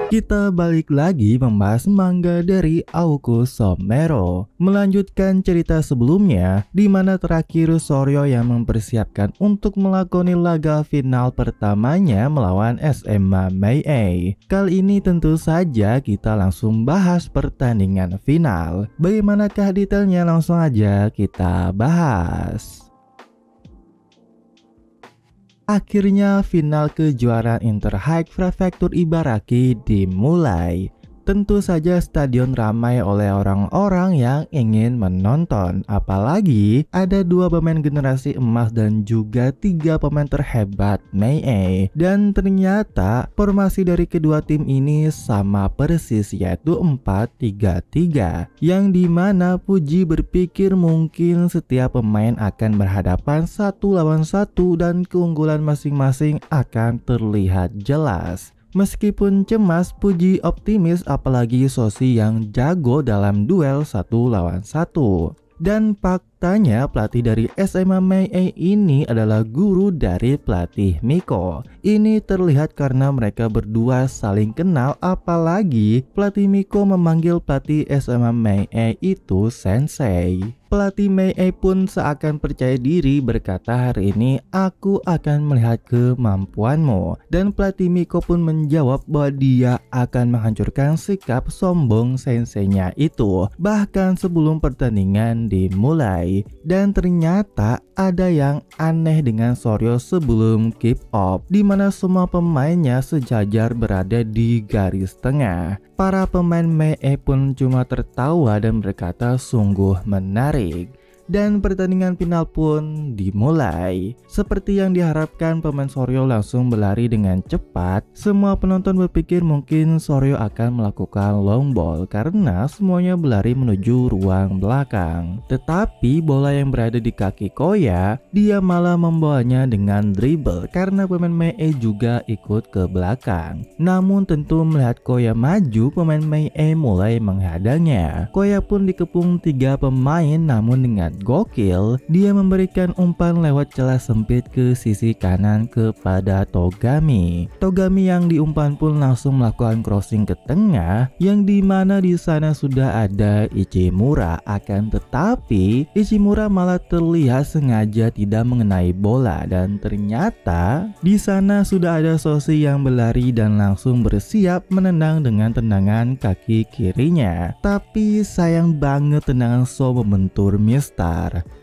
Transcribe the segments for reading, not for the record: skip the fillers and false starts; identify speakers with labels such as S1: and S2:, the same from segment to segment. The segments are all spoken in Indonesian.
S1: Kita balik lagi membahas manga dari Aoko Somero. Melanjutkan cerita sebelumnya, di mana terakhir Soryo yang mempersiapkan untuk melakoni laga final pertamanya melawan SMA Mei. Kali ini tentu saja kita langsung bahas pertandingan final. Bagaimanakah detailnya, langsung aja kita bahas. Akhirnya final kejuaraan Inter High Prefecture Ibaraki dimulai. Tentu saja stadion ramai oleh orang-orang yang ingin menonton. Apalagi ada 2 pemain generasi emas dan juga 3 pemain terhebat Mei. Dan ternyata formasi dari kedua tim ini sama persis, yaitu 4-3-3. Yang dimana Puji berpikir mungkin setiap pemain akan berhadapan 1 lawan 1 dan keunggulan masing-masing akan terlihat jelas. Meskipun cemas, Puji optimis apalagi Soshi yang jago dalam duel 1 lawan 1. Dan faktanya pelatih dari SMA Mei ini adalah guru dari pelatih Miko. Ini terlihat karena mereka berdua saling kenal, apalagi pelatih Miko memanggil pelatih SMA Mei itu sensei. Pelatih Mei pun seakan percaya diri berkata, hari ini aku akan melihat kemampuanmu. Dan pelatih Miko pun menjawab bahwa dia akan menghancurkan sikap sombong senseinya itu, bahkan sebelum pertandingan dimulai. Dan ternyata ada yang aneh dengan Soryo sebelum kick off, dimana semua pemainnya sejajar berada di garis tengah. Para pemain Mei pun cuma tertawa dan berkata sungguh menarik. Dan pertandingan final pun dimulai. Seperti yang diharapkan, pemain Soryo langsung berlari dengan cepat. Semua penonton berpikir mungkin Soryo akan melakukan long ball karena semuanya berlari menuju ruang belakang. Tetapi bola yang berada di kaki Koya, dia malah membawanya dengan dribble karena pemain Mei juga ikut ke belakang. Namun tentu melihat Koya maju, pemain Mei mulai menghadangnya. Koya pun dikepung 3 pemain, namun dengan gokil, dia memberikan umpan lewat celah sempit ke sisi kanan kepada Togami. Togami yang diumpan pun langsung melakukan crossing ke tengah, yang dimana di sana sudah ada Ichimura. Akan tetapi Ichimura malah terlihat sengaja tidak mengenai bola, dan ternyata di sana sudah ada Soshi yang berlari dan langsung bersiap menendang dengan tendangan kaki kirinya. Tapi sayang banget tendangan So membentur Mister.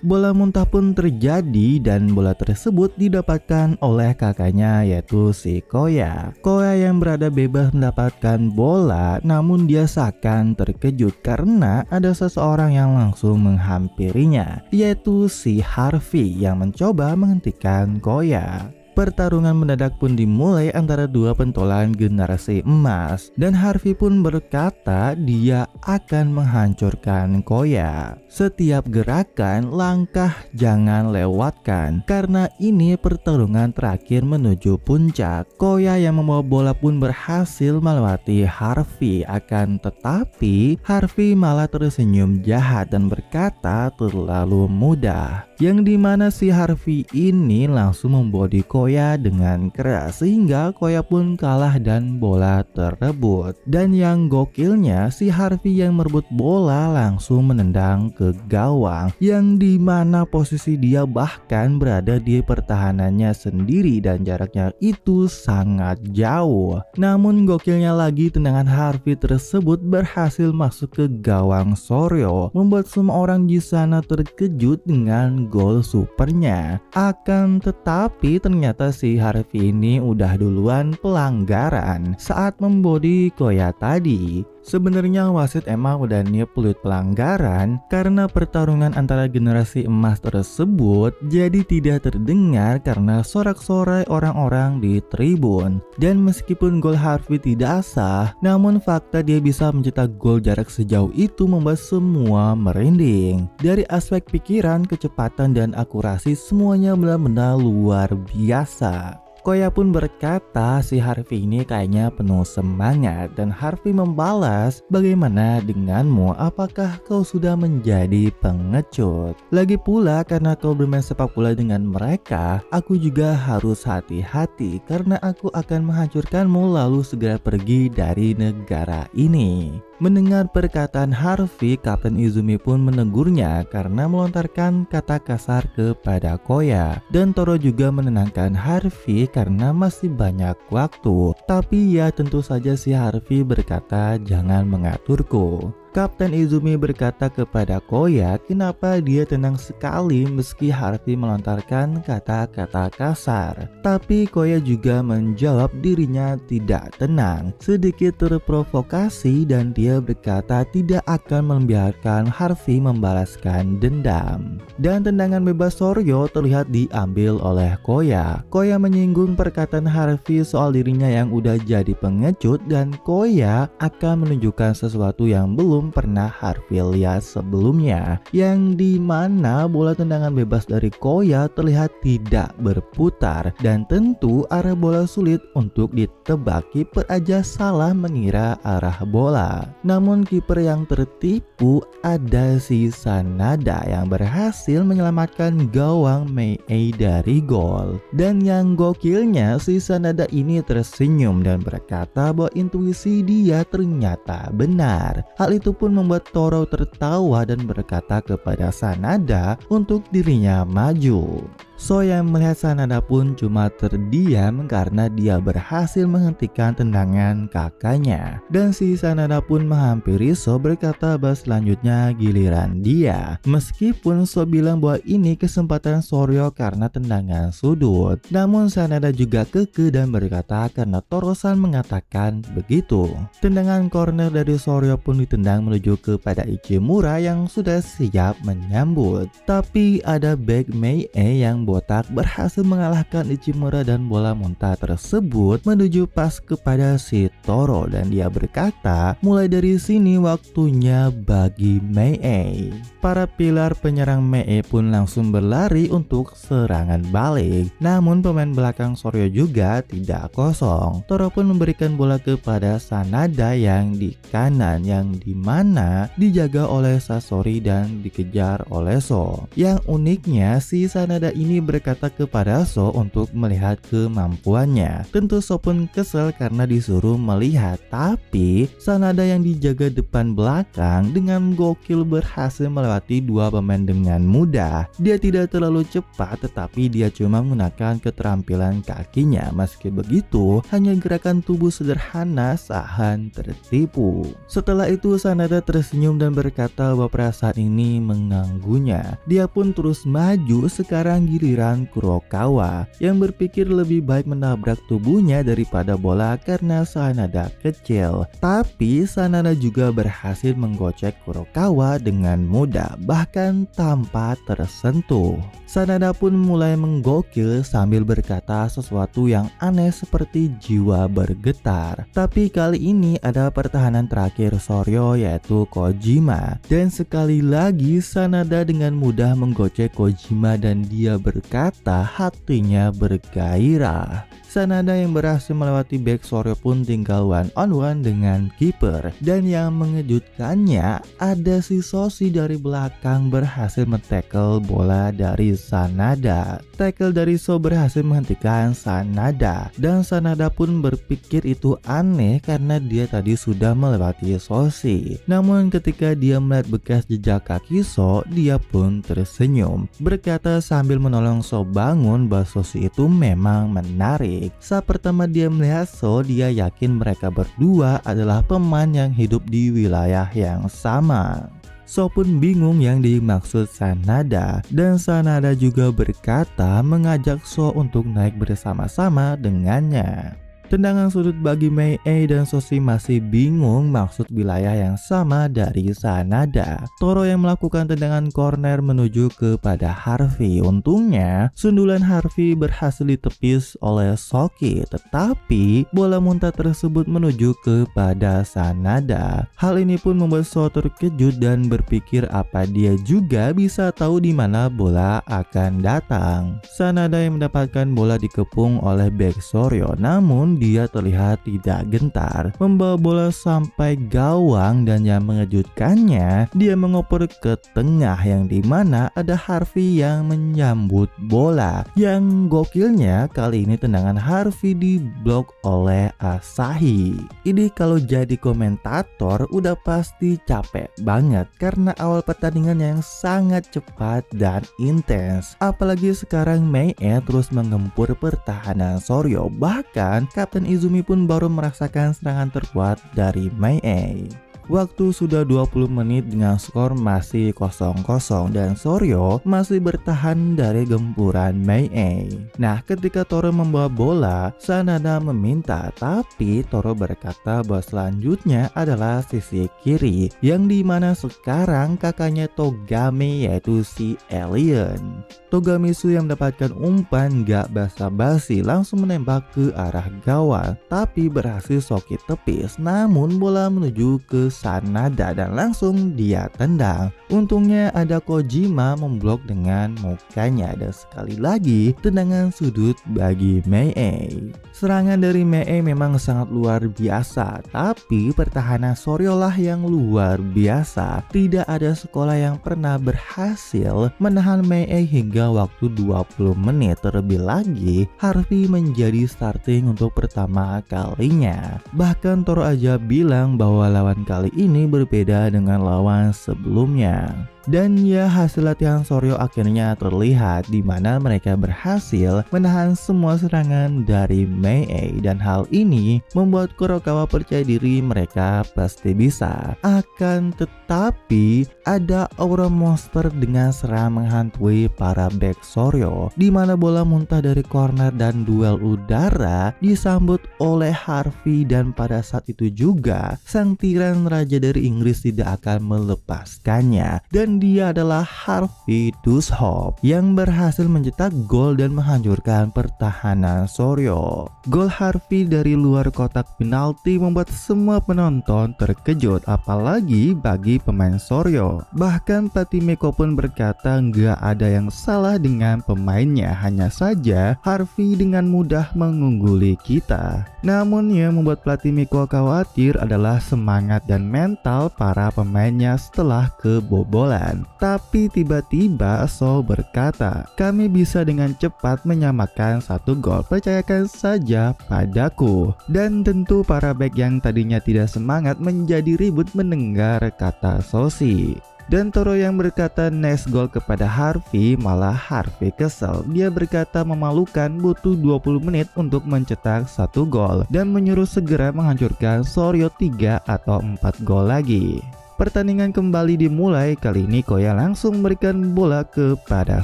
S1: Bola muntah pun terjadi dan bola tersebut didapatkan oleh kakaknya, yaitu si Koya. Koya yang berada bebas mendapatkan bola, namun dia seakan terkejut karena ada seseorang yang langsung menghampirinya, yaitu si Harvey yang mencoba menghentikan Koya. Pertarungan mendadak pun dimulai antara 2 pentolan generasi emas, dan Harvey pun berkata dia akan menghancurkan Koya. Setiap gerakan, langkah jangan lewatkan karena ini pertarungan terakhir menuju puncak. Koya yang membawa bola pun berhasil melewati Harvey, akan tetapi Harvey malah tersenyum jahat dan berkata terlalu mudah. Yang dimana si Harvey ini langsung membody Koya dengan keras sehingga Koya pun kalah dan bola terrebut. Dan yang gokilnya, si Harvey yang merebut bola langsung menendang ke gawang, yang dimana posisi dia bahkan berada di pertahanannya sendiri dan jaraknya itu sangat jauh. Namun gokilnya lagi, tendangan Harvey tersebut berhasil masuk ke gawang Soryo, membuat semua orang di sana terkejut dengan gol supernya. Akan tetapi ternyata si Harvey ini udah duluan pelanggaran saat membody Koya tadi. Sebenarnya wasit emang udah niat peluit pelanggaran karena pertarungan antara generasi emas tersebut jadi tidak terdengar karena sorak-sorai orang-orang di tribun. Dan meskipun gol Harvey tidak sah, namun fakta dia bisa mencetak gol jarak sejauh itu membuat semua merinding. Dari aspek pikiran, kecepatan, dan akurasi semuanya benar-benar luar biasa. Koya pun berkata si Harvey ini kayaknya penuh semangat dan Harvey membalas, bagaimana denganmu, apakah kau sudah menjadi pengecut? Lagi pula karena kau bermain sepak bola dengan mereka, aku juga harus hati-hati karena aku akan menghancurkanmu lalu segera pergi dari negara ini. Mendengar perkataan Harvey, Kapten Izumi pun menegurnya karena melontarkan kata kasar kepada Koya. Dan Toro juga menenangkan Harvey karena masih banyak waktu. Tapi ya tentu saja si Harvey berkata jangan mengaturku. Kapten Izumi berkata kepada Koya kenapa dia tenang sekali meski Harvey melontarkan kata-kata kasar. Tapi Koya juga menjawab dirinya tidak tenang, sedikit terprovokasi, dan dia berkata tidak akan membiarkan Harvey membalaskan dendam. Dan tendangan bebas Soryo terlihat diambil oleh Koya. Koya menyinggung perkataan Harvey soal dirinya yang udah jadi pengecut dan Koya akan menunjukkan sesuatu yang belum pernah Harvey lihat sebelumnya, yang dimana bola tendangan bebas dari Koya terlihat tidak berputar dan tentu arah bola sulit untuk ditebak. Kiper aja salah mengira arah bola. Namun kiper yang tertipu ada si Sanada yang berhasil menyelamatkan gawang Mei dari gol. Dan yang gokilnya si Sanada ini tersenyum dan berkata bahwa intuisi dia ternyata benar. Hal itu pun membuat Toro tertawa dan berkata kepada Sanada untuk dirinya maju. So yang melihat Sanada pun cuma terdiam karena dia berhasil menghentikan tendangan kakaknya. Dan si Sanada pun menghampiri So berkata bahwa selanjutnya giliran dia. Meskipun So bilang bahwa ini kesempatan Soryo karena tendangan sudut, namun Sanada juga kekeh dan berkata karena Toro-san mengatakan begitu. Tendangan corner dari Soryo pun ditendang menuju kepada Ichimura yang sudah siap menyambut. Tapi ada back Mei yang botak berhasil mengalahkan Ichimura dan bola muntah tersebut menuju pas kepada si Toro dan dia berkata mulai dari sini waktunya bagi Mei. Para pilar penyerang Mei pun langsung berlari untuk serangan balik, namun pemain belakang Soryo juga tidak kosong. Toro pun memberikan bola kepada Sanada yang di kanan yang dimana dijaga oleh Sasori dan dikejar oleh So. Yang uniknya si Sanada ini berkata kepada So untuk melihat kemampuannya. Tentu So pun kesel karena disuruh melihat, tapi Sanada yang dijaga depan belakang dengan gokil berhasil melewati dua pemain dengan mudah. Dia tidak terlalu cepat tetapi dia cuma menggunakan keterampilan kakinya. Meski begitu, hanya gerakan tubuh sederhana Sahan tertipu. Setelah itu Sanada tersenyum dan berkata bahwa perasaan ini mengganggunya. Dia pun terus maju. Sekarang giliran Kurokawa yang berpikir lebih baik menabrak tubuhnya daripada bola karena Sanada kecil. Tapi Sanada juga berhasil menggocek Kurokawa dengan mudah, bahkan tanpa tersentuh. Sanada pun mulai menggokil sambil berkata sesuatu yang aneh seperti jiwa bergetar. Tapi kali ini ada pertahanan terakhir Soryo yaitu Kojima. Dan sekali lagi Sanada dengan mudah menggocek Kojima dan dia berkata hatinya bergairah. Sanada yang berhasil melewati back Soryo pun tinggal one on one dengan kiper. Dan yang mengejutkannya ada si Soshi dari belakang berhasil men-tackle bola dari Sanada. Tackle dari So berhasil menghentikan Sanada dan Sanada pun berpikir itu aneh karena dia tadi sudah melewati Soshi. Namun ketika dia melihat bekas jejak kaki So, dia pun tersenyum berkata sambil menolong So bangun bahwa Soshi itu memang menarik. Saat pertama dia melihat So, dia yakin mereka berdua adalah pemain yang hidup di wilayah yang sama. So pun bingung yang dimaksud Sanada dan Sanada juga berkata mengajak So untuk naik bersama-sama dengannya. Tendangan sudut bagi Mei E dan Soshi masih bingung maksud wilayah yang sama dari Sanada. Toro yang melakukan tendangan corner menuju kepada Harvey. Untungnya sundulan Harvey berhasil ditepis oleh Soki, tetapi bola muntah tersebut menuju kepada Sanada. Hal ini pun membuat So terkejut dan berpikir apa dia juga bisa tahu di mana bola akan datang. Sanada yang mendapatkan bola dikepung oleh bek Soryo, namun dia terlihat tidak gentar membawa bola sampai gawang, dan yang mengejutkannya dia mengoper ke tengah yang dimana ada Harvey yang menyambut bola. Yang gokilnya kali ini tendangan Harvey diblok oleh Asahi. Ini kalau jadi komentator udah pasti capek banget karena awal pertandingan yang sangat cepat dan intens. Apalagi sekarang Mei E terus menggempur pertahanan Soryo. Bahkan Kapten Izumi pun baru merasakan serangan terkuat dari Mei E. Waktu sudah 20 menit dengan skor masih 0-0 dan Soryo masih bertahan dari gempuran Mei E. Nah, ketika Toro membawa bola, Sanada meminta, tapi Toro berkata bahwa selanjutnya adalah sisi kiri, yang dimana sekarang kakaknya Togami yaitu si Alien. Togamisu yang mendapatkan umpan gak basa-basi langsung menembak ke arah gawang, tapi berhasil Soki tepis, namun bola menuju ke Sanada dan langsung dia tendang. Untungnya ada Kojima memblok dengan mukanya, dan sekali lagi tendangan sudut bagi Mei E. Serangan dari Mei E memang sangat luar biasa, tapi pertahanan Soryo lah yang luar biasa. Tidak ada sekolah yang pernah berhasil menahan Mei E hingga waktu 20 menit. Terlebih lagi Harvey menjadi starting untuk pertama kalinya. Bahkan Toro aja bilang bahwa lawan kali ini berbeda dengan lawan sebelumnya. Dan ya, hasil latihan Soryo akhirnya terlihat di mana mereka berhasil menahan semua serangan dari Mei E, dan hal ini membuat Kurokawa percaya diri mereka pasti bisa. Akan tetapi ada aura monster dengan serang menghantui para back Soryo, di mana bola muntah dari corner dan duel udara disambut oleh Harvey, dan pada saat itu juga sang tiran raja dari Inggris tidak akan melepaskannya, dan dia adalah Harvey Dushop yang berhasil mencetak gol dan menghancurkan pertahanan Soryo. Gol Harvey dari luar kotak penalti membuat semua penonton terkejut, apalagi bagi pemain Soryo. Bahkan Patimeko pun berkata nggak ada yang salah dengan pemainnya, hanya saja Harvey dengan mudah mengungguli kita. Namun yang membuat Patimeko khawatir adalah semangat dan mental para pemainnya setelah kebobolan. Tapi tiba-tiba So berkata, kami bisa dengan cepat menyamakan 1 gol, percayakan saja padaku. Dan tentu para back yang tadinya tidak semangat menjadi ribut mendengar kata Soshi. Dan Toro yang berkata next goal kepada Harvey, malah Harvey kesel. Dia berkata memalukan, butuh 20 menit untuk mencetak 1 gol dan menyuruh segera menghancurkan Soryo 3 atau 4 gol lagi. Pertandingan kembali dimulai. Kali ini Koya langsung memberikan bola kepada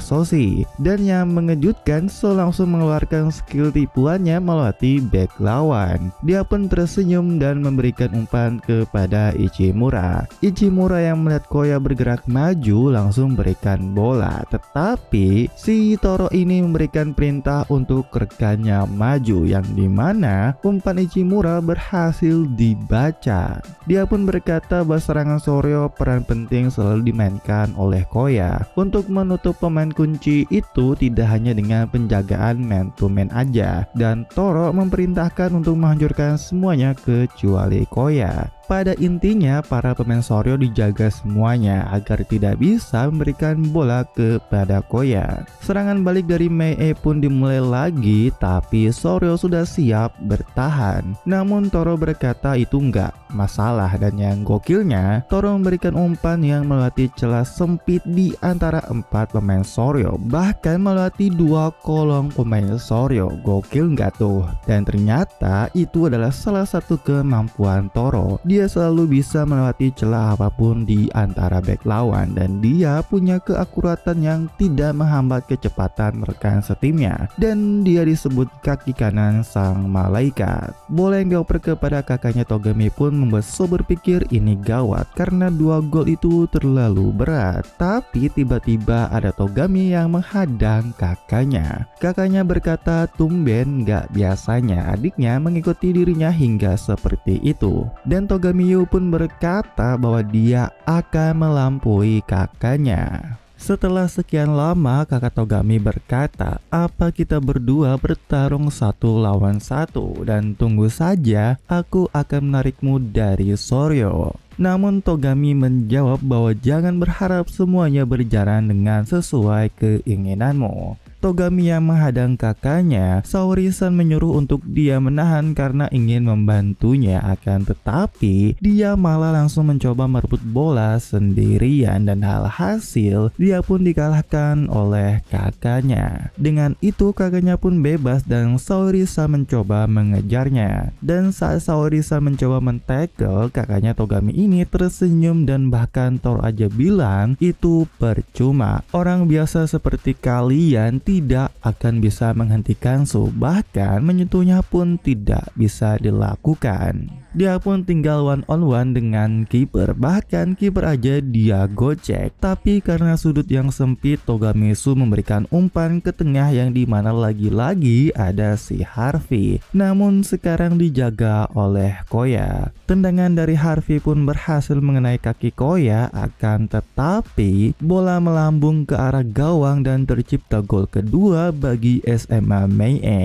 S1: Soshi, dan yang mengejutkan So langsung mengeluarkan skill tipuannya melewati back lawan. Dia pun tersenyum dan memberikan umpan kepada Ichimura. Ichimura yang melihat Koya bergerak maju langsung berikan bola, tetapi si Toro ini memberikan perintah untuk rekannya maju, yang dimana umpan Ichimura berhasil dibaca. Dia pun berkata bahwa serangan Soryo peran penting selalu dimainkan oleh Koya. Untuk menutup pemain kunci itu tidak hanya dengan penjagaan man to man aja, dan Toro memerintahkan untuk menghancurkan semuanya kecuali Koya. Pada intinya para pemain Soryo dijaga semuanya agar tidak bisa memberikan bola kepada Koya. Serangan balik dari Mei E pun dimulai lagi, tapi Soryo sudah siap bertahan. Namun Toro berkata itu enggak masalah, dan yang gokilnya Toro memberikan umpan yang melewati celah sempit di antara 4 pemain Soryo, bahkan melewati 2 kolong pemain Soryo. Gokil enggak tuh? Dan ternyata itu adalah salah satu kemampuan Toro. Dia selalu bisa melewati celah apapun di antara bek lawan dan dia punya keakuratan yang tidak menghambat kecepatan rekan setimnya. Dan dia disebut kaki kanan sang malaikat. Bola yang dioper kepada kakaknya Togami pun membuat So berpikir ini gawat karena 2 gol itu terlalu berat. Tapi tiba-tiba ada Togami yang menghadang kakaknya. Kakaknya berkata tumben gak biasanya adiknya mengikuti dirinya hingga seperti itu. Dan Togami Yu pun berkata bahwa dia akan melampaui kakaknya. Setelah sekian lama, kakak Togami berkata, apa kita berdua bertarung 1 lawan 1 dan tunggu saja aku akan menarikmu dari Soryo. Namun Togami menjawab bahwa jangan berharap semuanya berjalan dengan sesuai keinginanmu. Togami yang menghadang kakaknya, Saori-san menyuruh untuk dia menahan karena ingin membantunya, akan tetapi dia malah langsung mencoba merebut bola sendirian dan alhasil dia pun dikalahkan oleh kakaknya. Dengan itu kakaknya pun bebas dan Saori-san mencoba mengejarnya. Dan saat Saori-san mencoba men-tackle kakaknya Togami ini tersenyum dan bahkan Thor aja bilang itu percuma. Orang biasa seperti kalian tidak akan bisa menghentikan Su, bahkan menyentuhnya pun tidak bisa dilakukan. Dia pun tinggal one on one dengan kiper, bahkan kiper aja dia gocek. Tapi karena sudut yang sempit, Togami Su memberikan umpan ke tengah yang dimana lagi-lagi ada si Harvey. Namun sekarang dijaga oleh Koya. Tendangan dari Harvey pun berhasil mengenai kaki Koya, akan tetapi bola melambung ke arah gawang dan tercipta gol kedua bagi SMA Mei A.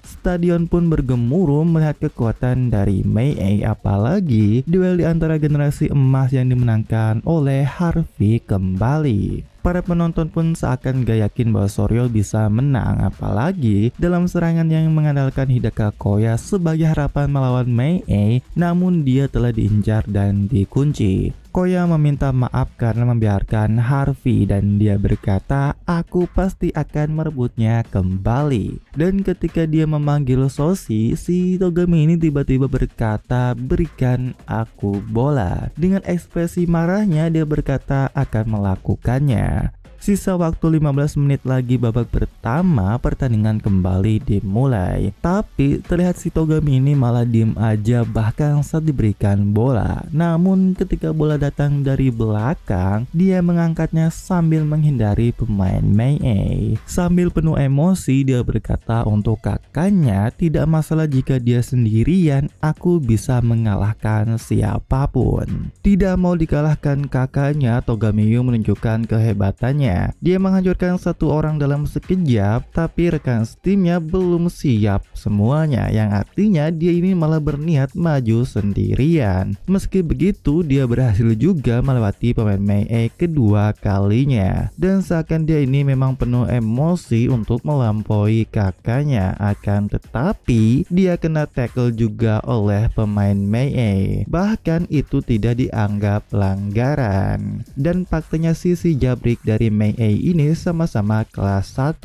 S1: Stadion pun bergemuruh melihat kekuatan dari Mei A, apalagi duel di antara generasi emas yang dimenangkan oleh Harvey kembali. Para penonton pun seakan gak yakin bahwa Soryo bisa menang, apalagi dalam serangan yang mengandalkan Hidaka Koya sebagai harapan melawan Mei A, namun dia telah diincar dan dikunci. Koya meminta maaf karena membiarkan Harvey dan dia berkata, aku pasti akan merebutnya kembali. Dan ketika dia memanggil Soshi, si Togami ini tiba-tiba berkata, berikan aku bola. Dengan ekspresi marahnya dia berkata akan melakukannya. Sisa waktu 15 menit lagi babak pertama, pertandingan kembali dimulai. Tapi terlihat si Togami ini malah diem aja bahkan saat diberikan bola. Namun ketika bola datang dari belakang, dia mengangkatnya sambil menghindari pemain Mei A. Sambil penuh emosi dia berkata untuk kakaknya, tidak masalah jika dia sendirian, aku bisa mengalahkan siapapun. Tidak mau dikalahkan kakaknya, Togami Yu menunjukkan kehebatannya. Dia menghancurkan 1 orang dalam sekejap, tapi rekan timnya belum siap semuanya, yang artinya dia ini malah berniat maju sendirian. Meski begitu, dia berhasil juga melewati pemain Mei A kedua kalinya. Dan seakan dia ini memang penuh emosi untuk melampaui kakaknya, akan tetapi dia kena tackle juga oleh pemain Mei A. Bahkan itu tidak dianggap pelanggaran. Dan faktanya si Jabrik dari Mei A ini sama-sama kelas 1.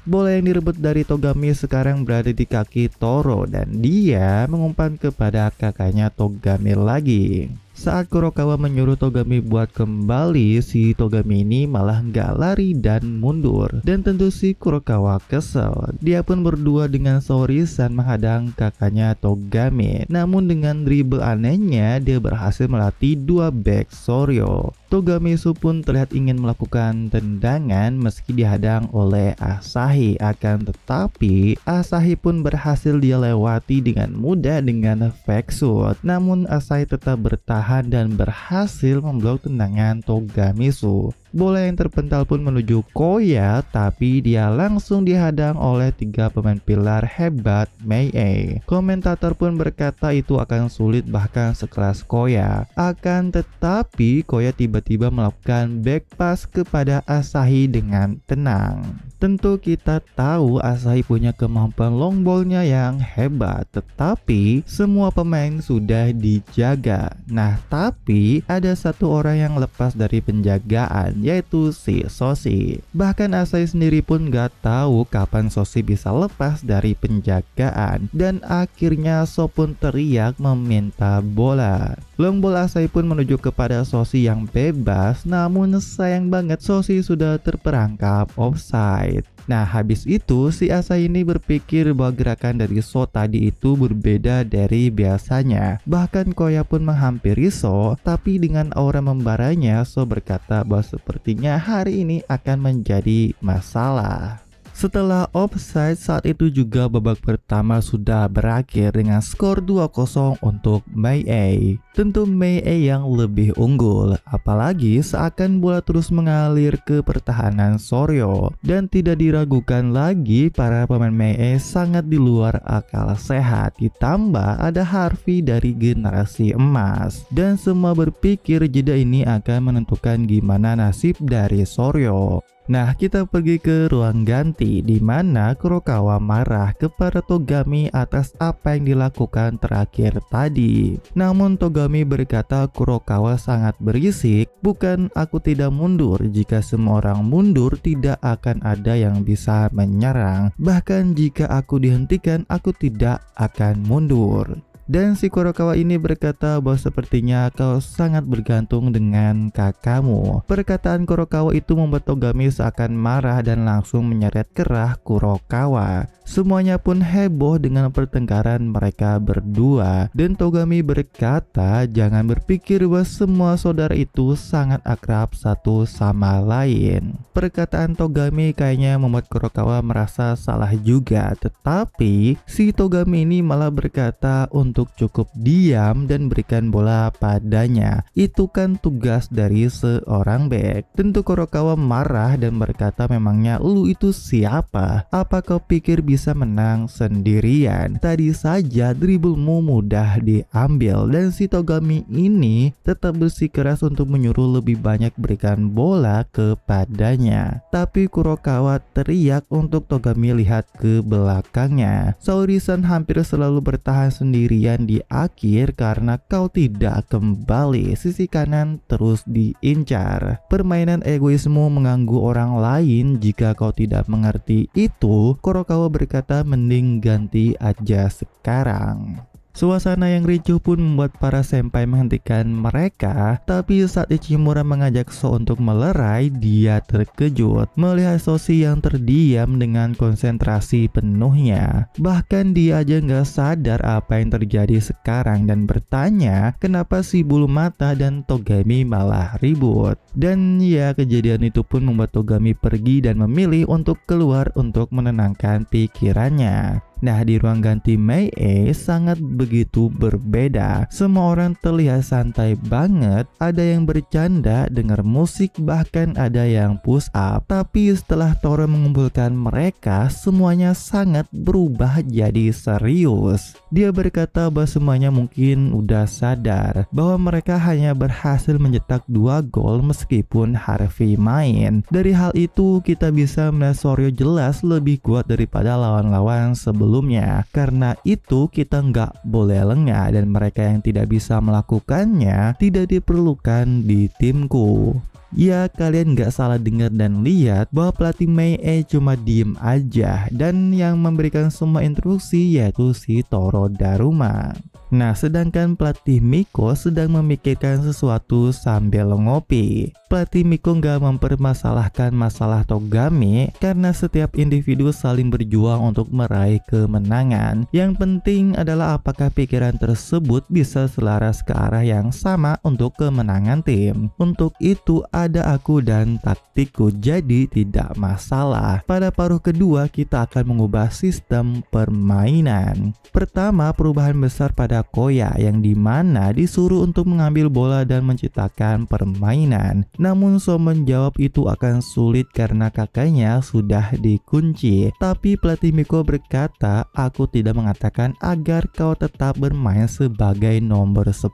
S1: Bola yang direbut dari Togami sekarang berada di kaki Toro dan dia mengumpan kepada kakaknya Togami lagi. Saat Kurokawa menyuruh Togami buat kembali, si Togami ini malah nggak lari dan mundur. Dan tentu si Kurokawa kesel. Dia pun berdua dengan Saori-san menghadang kakaknya Togami. Namun dengan dribble anehnya, dia berhasil melatih 2 back Soryo. Togami Su pun terlihat ingin melakukan tendangan meski dihadang oleh Asahi, akan tetapi Asahi pun berhasil dia lewati dengan mudah dengan fake shoot. Namun Asahi tetap bertahan dan berhasil memblok tendangan Togami Su. Bola yang terpental pun menuju Koya, tapi dia langsung dihadang oleh 3 pemain pilar hebat Mei A. Komentator pun berkata itu akan sulit bahkan sekelas Koya. Akan tetapi Koya tiba-tiba melakukan back pass kepada Asahi dengan tenang. Tentu kita tahu Asahi punya kemampuan long ballnya yang hebat, tetapi semua pemain sudah dijaga. Nah, tapi ada 1 orang yang lepas dari penjagaan, yaitu si Soshi. Bahkan Asahi sendiri pun gak tahu kapan Soshi bisa lepas dari penjagaan, dan akhirnya So pun teriak meminta bola. Long ball Asahi pun menuju kepada Soshi yang bebas, namun sayang banget Soshi sudah terperangkap offside. Nah, habis itu si Asahi ini berpikir bahwa gerakan dari So tadi itu berbeda dari biasanya. Bahkan Koya pun menghampiri So, tapi dengan aura membaranya So berkata bahwa sepertinya hari ini akan menjadi masalah. Setelah offside, saat itu juga babak pertama sudah berakhir dengan skor 2-0 untuk Mei A. Tentu Mei A yang lebih unggul, apalagi seakan bola terus mengalir ke pertahanan Soryo. Dan tidak diragukan lagi, para pemain Mei A sangat di luar akal sehat. Ditambah ada Harvey dari generasi emas. Dan semua berpikir jeda ini akan menentukan gimana nasib dari Soryo. Nah, kita pergi ke ruang ganti di mana Kurokawa marah kepada Togami atas apa yang dilakukan terakhir tadi. Namun Togami berkata Kurokawa sangat berisik, bukan aku tidak mundur, jika semua orang mundur tidak akan ada yang bisa menyerang. Bahkan jika aku dihentikan aku tidak akan mundur. Dan si Kurokawa ini berkata bahwa sepertinya kau sangat bergantung dengan kakakmu. Perkataan Kurokawa itu membuat Togami seakan marah dan langsung menyeret kerah Kurokawa. Semuanya pun heboh dengan pertengkaran mereka berdua. Dan Togami berkata jangan berpikir bahwa semua saudara itu sangat akrab satu sama lain. Perkataan Togami kayaknya membuat Kurokawa merasa salah juga. Tetapi si Togami ini malah berkata untuk cukup diam dan berikan bola padanya. Itu kan tugas dari seorang bek. Tentu Kurokawa marah dan berkata memangnya lu itu siapa? Apa kau pikir bisa menang sendirian? Tadi saja dribblemu mudah diambil. Dan si Togami ini tetap bersikeras untuk menyuruh lebih banyak berikan bola kepadanya. Tapi Kurokawa teriak untuk Togami lihat ke belakangnya. Saori-san hampir selalu bertahan sendirian di akhir karena kau tidak kembali. Sisi kanan terus diincar. Permainan egoismu mengganggu orang lain. Jika kau tidak mengerti itu, Kurokawa berkata mending ganti aja sekarang. Suasana yang ricuh pun membuat para senpai menghentikan mereka. Tapi saat Ichimura mengajak So untuk melerai, dia terkejut melihat Soshi yang terdiam dengan konsentrasi penuhnya. Bahkan dia aja nggak sadar apa yang terjadi sekarang dan bertanya kenapa si bulu mata dan Togami malah ribut. Dan ya, kejadian itu pun membuat Togami pergi dan memilih untuk keluar untuk menenangkan pikirannya. Nah, di ruang ganti Mei A sangat begitu berbeda. Semua orang terlihat santai banget. Ada yang bercanda, dengar musik, bahkan ada yang push up. Tapi setelah Toro mengumpulkan mereka, semuanya sangat berubah jadi serius. Dia berkata bahwa semuanya mungkin udah sadar bahwa mereka hanya berhasil mencetak 2 gol meskipun Harvey main. Dari hal itu kita bisa melihat Soryo jelas lebih kuat daripada lawan-lawan sebelumnya. Karena itu kita nggak boleh lengah dan mereka yang tidak bisa melakukannya tidak diperlukan di timku. Ya, kalian nggak salah dengar dan lihat bahwa pelatih Mei A cuma diem aja dan yang memberikan semua instruksi yaitu si Toro Daruma. Nah, sedangkan pelatih Miko sedang memikirkan sesuatu sambil ngopi. Pelatih Miko nggak mempermasalahkan masalah Togami karena setiap individu saling berjuang untuk meraih kemenangan. Yang penting adalah apakah pikiran tersebut bisa selaras ke arah yang sama untuk kemenangan tim. Untuk itu ada aku dan taktikku, jadi tidak masalah. Pada paruh kedua kita akan mengubah sistem permainan. Pertama, perubahan besar pada Koya yang dimana disuruh untuk mengambil bola dan menciptakan permainan. Namun So menjawab itu akan sulit karena kakaknya sudah dikunci. Tapi pelatih Miko berkata, aku tidak mengatakan agar kau tetap bermain sebagai nomor 10.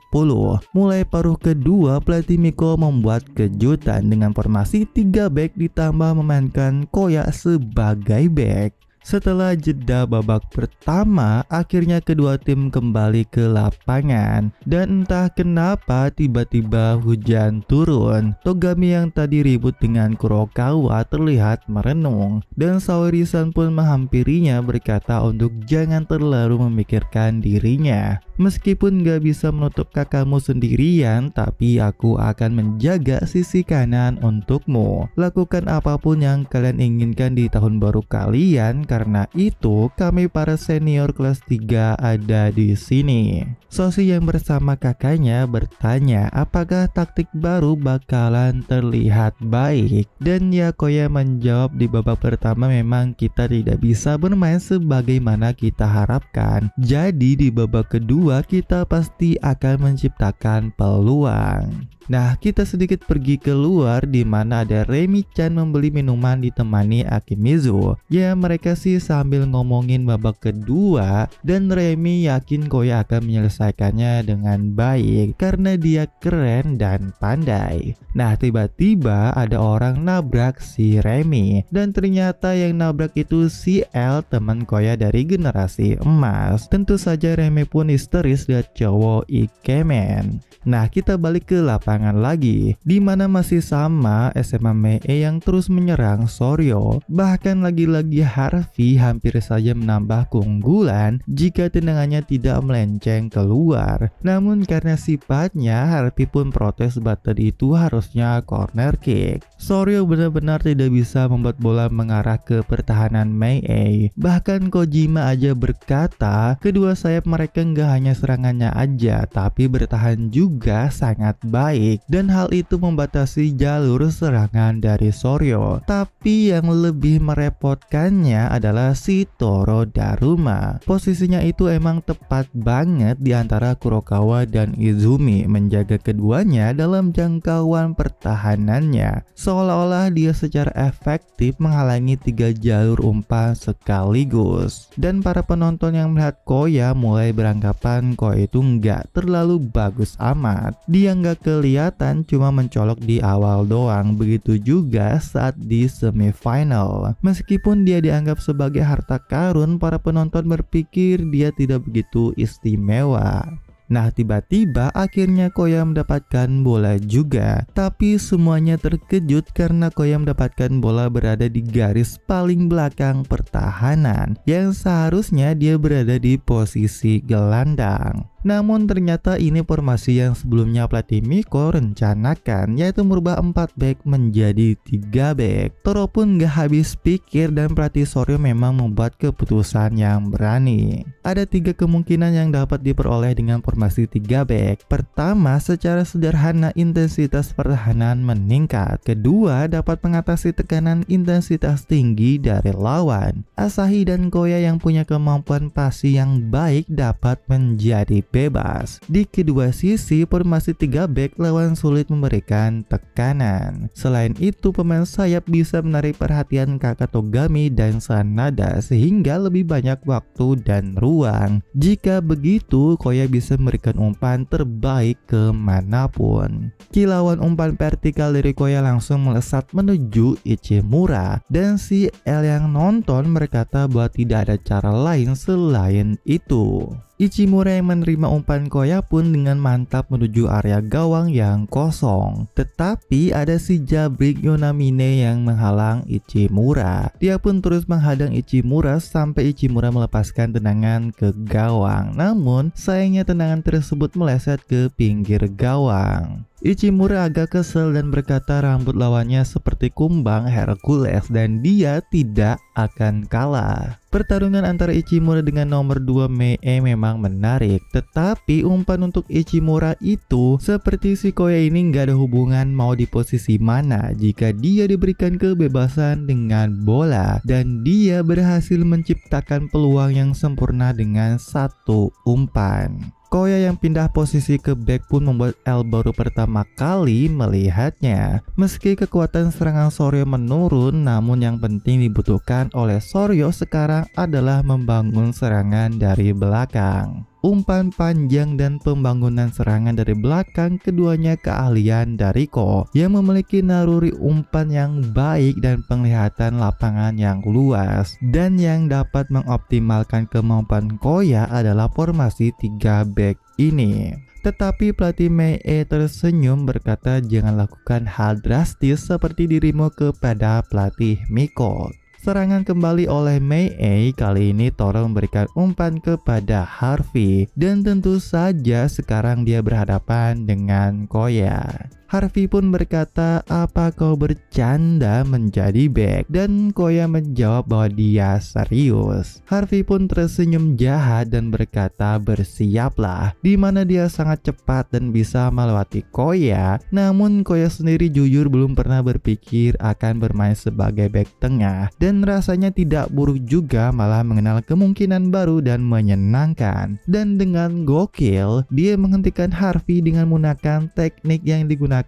S1: Mulai paruh kedua, pelatih Miko membuat kejutan dengan formasi 3 back ditambah memainkan Koya sebagai back. Setelah jeda babak pertama, akhirnya kedua tim kembali ke lapangan. Dan entah kenapa tiba-tiba hujan turun. Togami yang tadi ribut dengan Kurokawa terlihat merenung. Dan Saori-san pun menghampirinya berkata untuk jangan terlalu memikirkan dirinya. Meskipun gak bisa menutup kakakmu sendirian, tapi aku akan menjaga sisi kanan untukmu. Lakukan apapun yang kalian inginkan di tahun baru kalian, karena itu kami para senior kelas 3 ada di sini. Soshi yang bersama kakaknya bertanya apakah taktik baru bakalan terlihat baik. Dan Yakoya menjawab di babak pertama memang kita tidak bisa bermain sebagaimana kita harapkan. Jadi di babak kedua kita pasti akan menciptakan peluang. Nah, kita sedikit pergi keluar di mana ada Remi-chan membeli minuman ditemani Akimizu. Ya, mereka sih sambil ngomongin babak kedua dan Remi yakin Koya akan menyelesaikannya dengan baik karena dia keren dan pandai. Nah, tiba-tiba ada orang nabrak si Remi dan ternyata yang nabrak itu si L, teman Koya dari generasi emas. Tentu saja Remi pun histeris lihat cowok ikemen. Nah, kita balik ke lapangan lagi, di mana masih sama SMA Mei yang terus menyerang Soryo. Bahkan lagi-lagi Harvey hampir saja menambah keunggulan jika tendangannya tidak melenceng keluar. Namun karena sifatnya, Harvey pun protes bater itu harusnya corner kick. Soryo benar-benar tidak bisa membuat bola mengarah ke pertahanan Mei. Bahkan Kojima aja berkata, kedua sayap mereka nggak hanya serangannya aja, tapi bertahan juga sangat baik. Dan hal itu membatasi jalur serangan dari Soryo. Tapi yang lebih merepotkannya adalah si Toro Daruma. Posisinya itu emang tepat banget di antara Kurokawa dan Izumi, menjaga keduanya dalam jangkauan pertahanannya. Seolah-olah dia secara efektif menghalangi 3 jalur umpan sekaligus. Dan para penonton yang melihat Koya mulai beranggapan Koya itu nggak terlalu bagus amat. Dia nggak kelihatan, cuma mencolok di awal doang. Begitu juga saat di semifinal. Meskipun dia dianggap sebagai harta karun, para penonton berpikir dia tidak begitu istimewa. Nah, tiba-tiba akhirnya Koya mendapatkan bola juga. Tapi semuanya terkejut karena Koya mendapatkan bola berada di garis paling belakang pertahanan, yang seharusnya dia berada di posisi gelandang. Namun ternyata ini formasi yang sebelumnya pelatih Miko rencanakan, yaitu merubah 4 back menjadi 3 back. Toro pun gak habis pikir dan pelatih Soryo memang membuat keputusan yang berani. Ada 3 kemungkinan yang dapat diperoleh dengan formasi 3 back. Pertama, secara sederhana intensitas pertahanan meningkat. Kedua, dapat mengatasi tekanan intensitas tinggi dari lawan. Asahi dan Koya yang punya kemampuan pasi yang baik dapat menjadi bebas. Di kedua sisi, formasi 3 back lawan sulit memberikan tekanan. Selain itu, pemain sayap bisa menarik perhatian kakak Togami dan Sanada sehingga lebih banyak waktu dan ruang. Jika begitu, Koya bisa memberikan umpan terbaik kemanapun. Kilauan umpan vertikal dari Koya langsung melesat menuju Ichimura, dan si L yang nonton berkata bahwa tidak ada cara lain selain itu. Ichimura yang menerima umpan Koya pun dengan mantap menuju area gawang yang kosong. Tetapi ada si Jabrik Yonamine yang menghalang Ichimura. Dia pun terus menghadang Ichimura sampai Ichimura melepaskan tendangan ke gawang. Namun sayangnya tendangan tersebut meleset ke pinggir gawang. Ichimura agak kesel dan berkata rambut lawannya seperti kumbang Hercules dan dia tidak akan kalah. Pertarungan antara Ichimura dengan nomor 2 Mei memang menarik, tetapi umpan untuk Ichimura itu seperti si Koya ini nggak ada hubungan mau di posisi mana jika dia diberikan kebebasan dengan bola, dan dia berhasil menciptakan peluang yang sempurna dengan 1 umpan. Koya yang pindah posisi ke back pun membuat L baru pertama kali melihatnya. Meski kekuatan serangan Soryo menurun, namun yang penting dibutuhkan oleh Soryo sekarang adalah membangun serangan dari belakang. umpan panjang dan pembangunan serangan dari belakang, keduanya keahlian dari Ko yang memiliki naluri umpan yang baik dan penglihatan lapangan yang luas. Dan yang dapat mengoptimalkan kemampuan Koya adalah formasi 3 back ini. Tetapi pelatih Mei tersenyum berkata, jangan lakukan hal drastis seperti dirimu kepada pelatih Miko. Serangan kembali oleh Mei, kali ini Toro memberikan umpan kepada Harvey dan tentu saja sekarang dia berhadapan dengan Koya. Harvey pun berkata, apa kau bercanda menjadi back? Dan Koya menjawab bahwa dia serius. Harvey pun tersenyum jahat dan berkata, bersiaplah, di mana dia sangat cepat dan bisa melewati Koya. Namun Koya sendiri jujur belum pernah berpikir akan bermain sebagai back tengah dan rasanya tidak buruk juga, malah mengenal kemungkinan baru dan menyenangkan. Dan dengan gokil, dia menghentikan Harvey dengan menggunakan teknik yang digunakan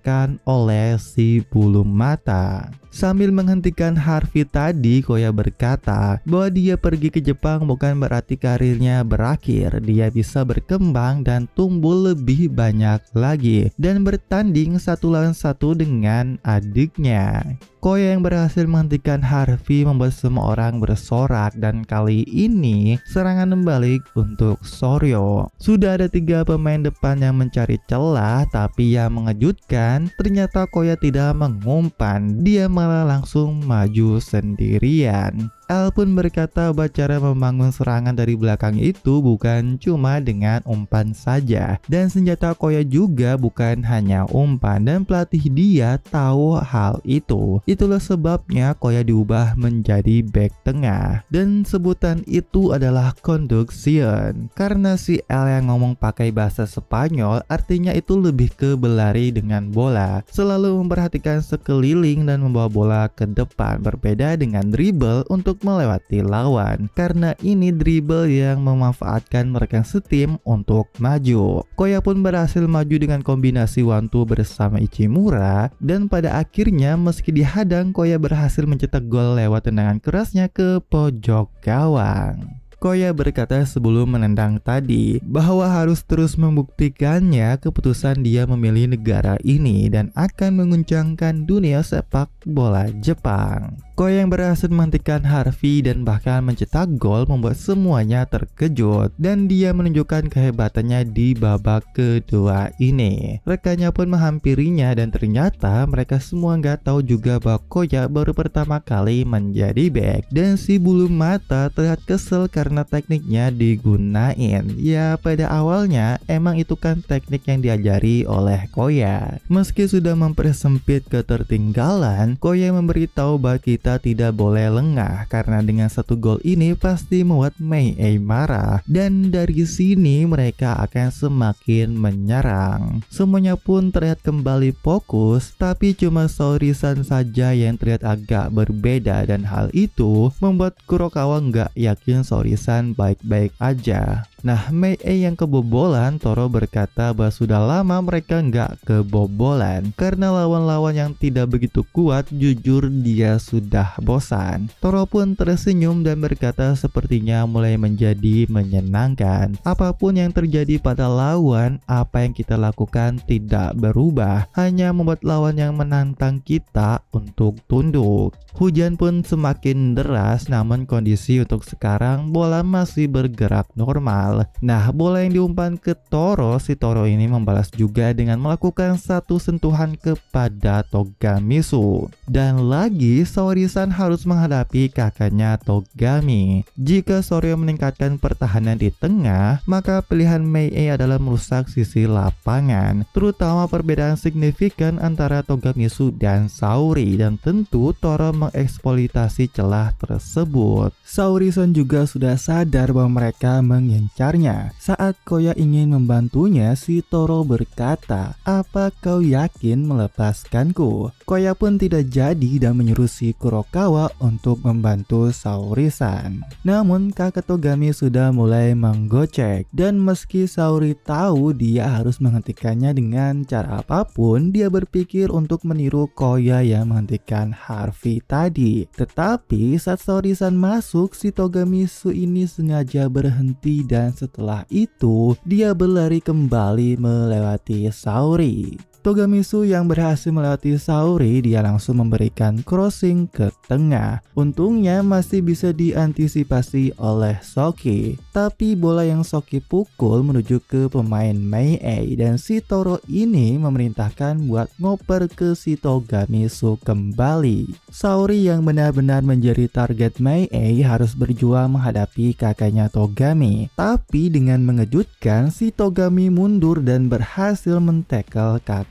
S1: oleh si bulu mata. Sambil menghentikan Harvey tadi, Koya berkata bahwa dia pergi ke Jepang bukan berarti karirnya berakhir. Dia bisa berkembang dan tumbuh lebih banyak lagi dan bertanding 1 lawan 1 dengan adiknya. Koya yang berhasil menghentikan Harvey membuat semua orang bersorak, dan kali ini serangan membalik untuk Soryo. Sudah ada 3 pemain depan yang mencari celah, tapi yang mengejutkan ternyata Koya tidak mengumpan, dia malah langsung maju sendirian. L pun berkata bahwa cara membangun serangan dari belakang itu bukan cuma dengan umpan saja, dan senjata Koya juga bukan hanya umpan, dan pelatih dia tahu hal itu. Itulah sebabnya Koya diubah menjadi back tengah, dan sebutan itu adalah conduction. Karena si L yang ngomong pakai bahasa Spanyol, artinya itu lebih ke berlari dengan bola, selalu memperhatikan sekeliling dan membawa bola ke depan, berbeda dengan dribble untuk melewati lawan. Karena ini dribble yang memanfaatkan mereka setim untuk maju. Koya pun berhasil maju dengan kombinasi 1-2 bersama Ichimura, dan pada akhirnya meski dihadang, Koya berhasil mencetak gol lewat tendangan kerasnya ke pojok gawang. Koya berkata sebelum menendang tadi bahwa harus terus membuktikannya keputusan dia memilih negara ini dan akan menguncangkan dunia sepak bola Jepang. Koya yang berhasil menghentikan Harvey dan bahkan mencetak gol membuat semuanya terkejut, dan dia menunjukkan kehebatannya di babak kedua ini. Rekannya pun menghampirinya dan ternyata mereka semua nggak tahu juga bahwa Koya baru pertama kali menjadi back, dan si bulu mata terlihat kesel karena tekniknya digunain. Ya, pada awalnya emang itu kan teknik yang diajari oleh Koya. Meski sudah mempersempit ketertinggalan, Koya memberitahu bahwa kita tidak boleh lengah karena dengan 1 gol ini pasti membuat Mei marah, dan dari sini mereka akan semakin menyerang. Semuanya pun terlihat kembali fokus, tapi cuma Saori-san saja yang terlihat agak berbeda, dan hal itu membuat Kurokawa nggak yakin Saori-san baik-baik aja. Nah, Mei yang kebobolan, Toro berkata bahwa sudah lama mereka nggak kebobolan karena lawan-lawan yang tidak begitu kuat. Jujur dia sudah bosan. Toro pun tersenyum dan berkata sepertinya mulai menjadi menyenangkan. Apapun yang terjadi pada lawan, apa yang kita lakukan tidak berubah, hanya membuat lawan yang menantang kita untuk tunduk. Hujan pun semakin deras, namun kondisi untuk sekarang bola masih bergerak normal. Nah, bola yang diumpan ke Toro, si Toro ini membalas juga dengan melakukan 1 sentuhan kepada Togamisu. Dan lagi, Saori-san harus menghadapi kakaknya Togami. Jika Soryo meningkatkan pertahanan di tengah, maka pilihan Mei adalah merusak sisi lapangan, terutama perbedaan signifikan antara Togamisu dan Saori, dan tentu Toro mengeksploitasi celah tersebut. Saori-san juga sudah sadar bahwa mereka mengincarnya. Saat Koya ingin membantunya, si Toro berkata, "Apa kau yakin melepaskanku?" Koya pun tidak jadi dan menyuruh si Kurokawa untuk membantu Saori-san. Namun kakak Togami sudah mulai menggocek, dan meski Saori tahu dia harus menghentikannya dengan cara apapun, dia berpikir untuk meniru Koya yang menghentikan Harvey tadi. Tetapi saat Saori-san masuk, si Togamisu ini sengaja berhenti dan dan setelah itu dia berlari kembali melewati Saori. Togamisu yang berhasil melewati Saori, dia langsung memberikan crossing ke tengah. Untungnya masih bisa diantisipasi oleh Soki. Tapi bola yang Soki pukul menuju ke pemain Mei dan si Toro ini memerintahkan buat ngoper ke si Togamisu kembali. Saori yang benar-benar menjadi target Mei harus berjuang menghadapi kakaknya Togami. Tapi dengan mengejutkan, si Togami mundur dan berhasil men-tackle kakaknya.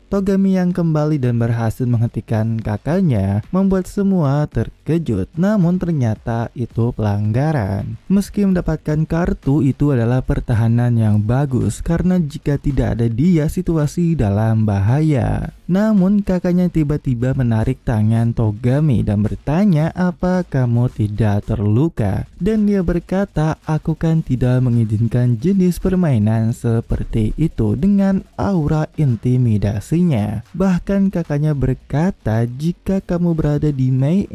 S1: Togami yang kembali dan berhasil menghentikan kakaknya membuat semua terkejut, namun ternyata itu pelanggaran. Meski mendapatkan kartu, itu adalah pertahanan yang bagus karena jika tidak ada dia situasi dalam bahaya. Namun kakaknya tiba-tiba menarik tangan Togami dan bertanya apa kamu tidak terluka, dan dia berkata aku kan tidak mengizinkan jenis permainan seperti itu dengan aura intimidasi. Bahkan kakaknya berkata jika kamu berada di Mei,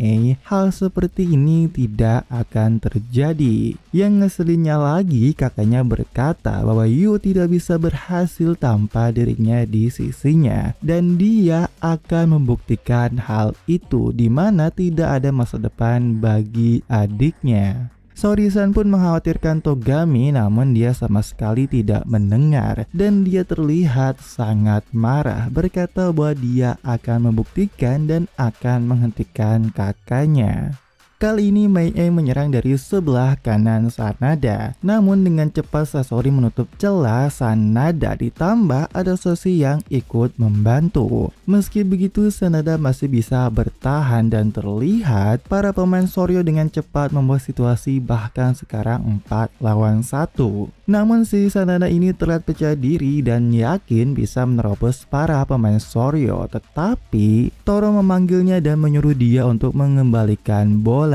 S1: hal seperti ini tidak akan terjadi. Yang ngeselinnya lagi, kakaknya berkata bahwa Yu tidak bisa berhasil tanpa dirinya di sisinya, dan dia akan membuktikan hal itu di mana tidak ada masa depan bagi adiknya. Saori-san pun mengkhawatirkan Togami, namun dia sama sekali tidak mendengar dan dia terlihat sangat marah, berkata bahwa dia akan membuktikan dan akan menghentikan kakaknya. Kali ini Mei menyerang dari sebelah kanan Sanada, namun dengan cepat Sasori menutup celah Sanada, ditambah ada Soshi yang ikut membantu. Meski begitu Sanada masih bisa bertahan dan terlihat para pemain Soryo dengan cepat membuat situasi bahkan sekarang 4 lawan 1. Namun si Sanada ini terlihat percaya diri dan yakin bisa menerobos para pemain Soryo, tetapi Toro memanggilnya dan menyuruh dia untuk mengembalikan bola.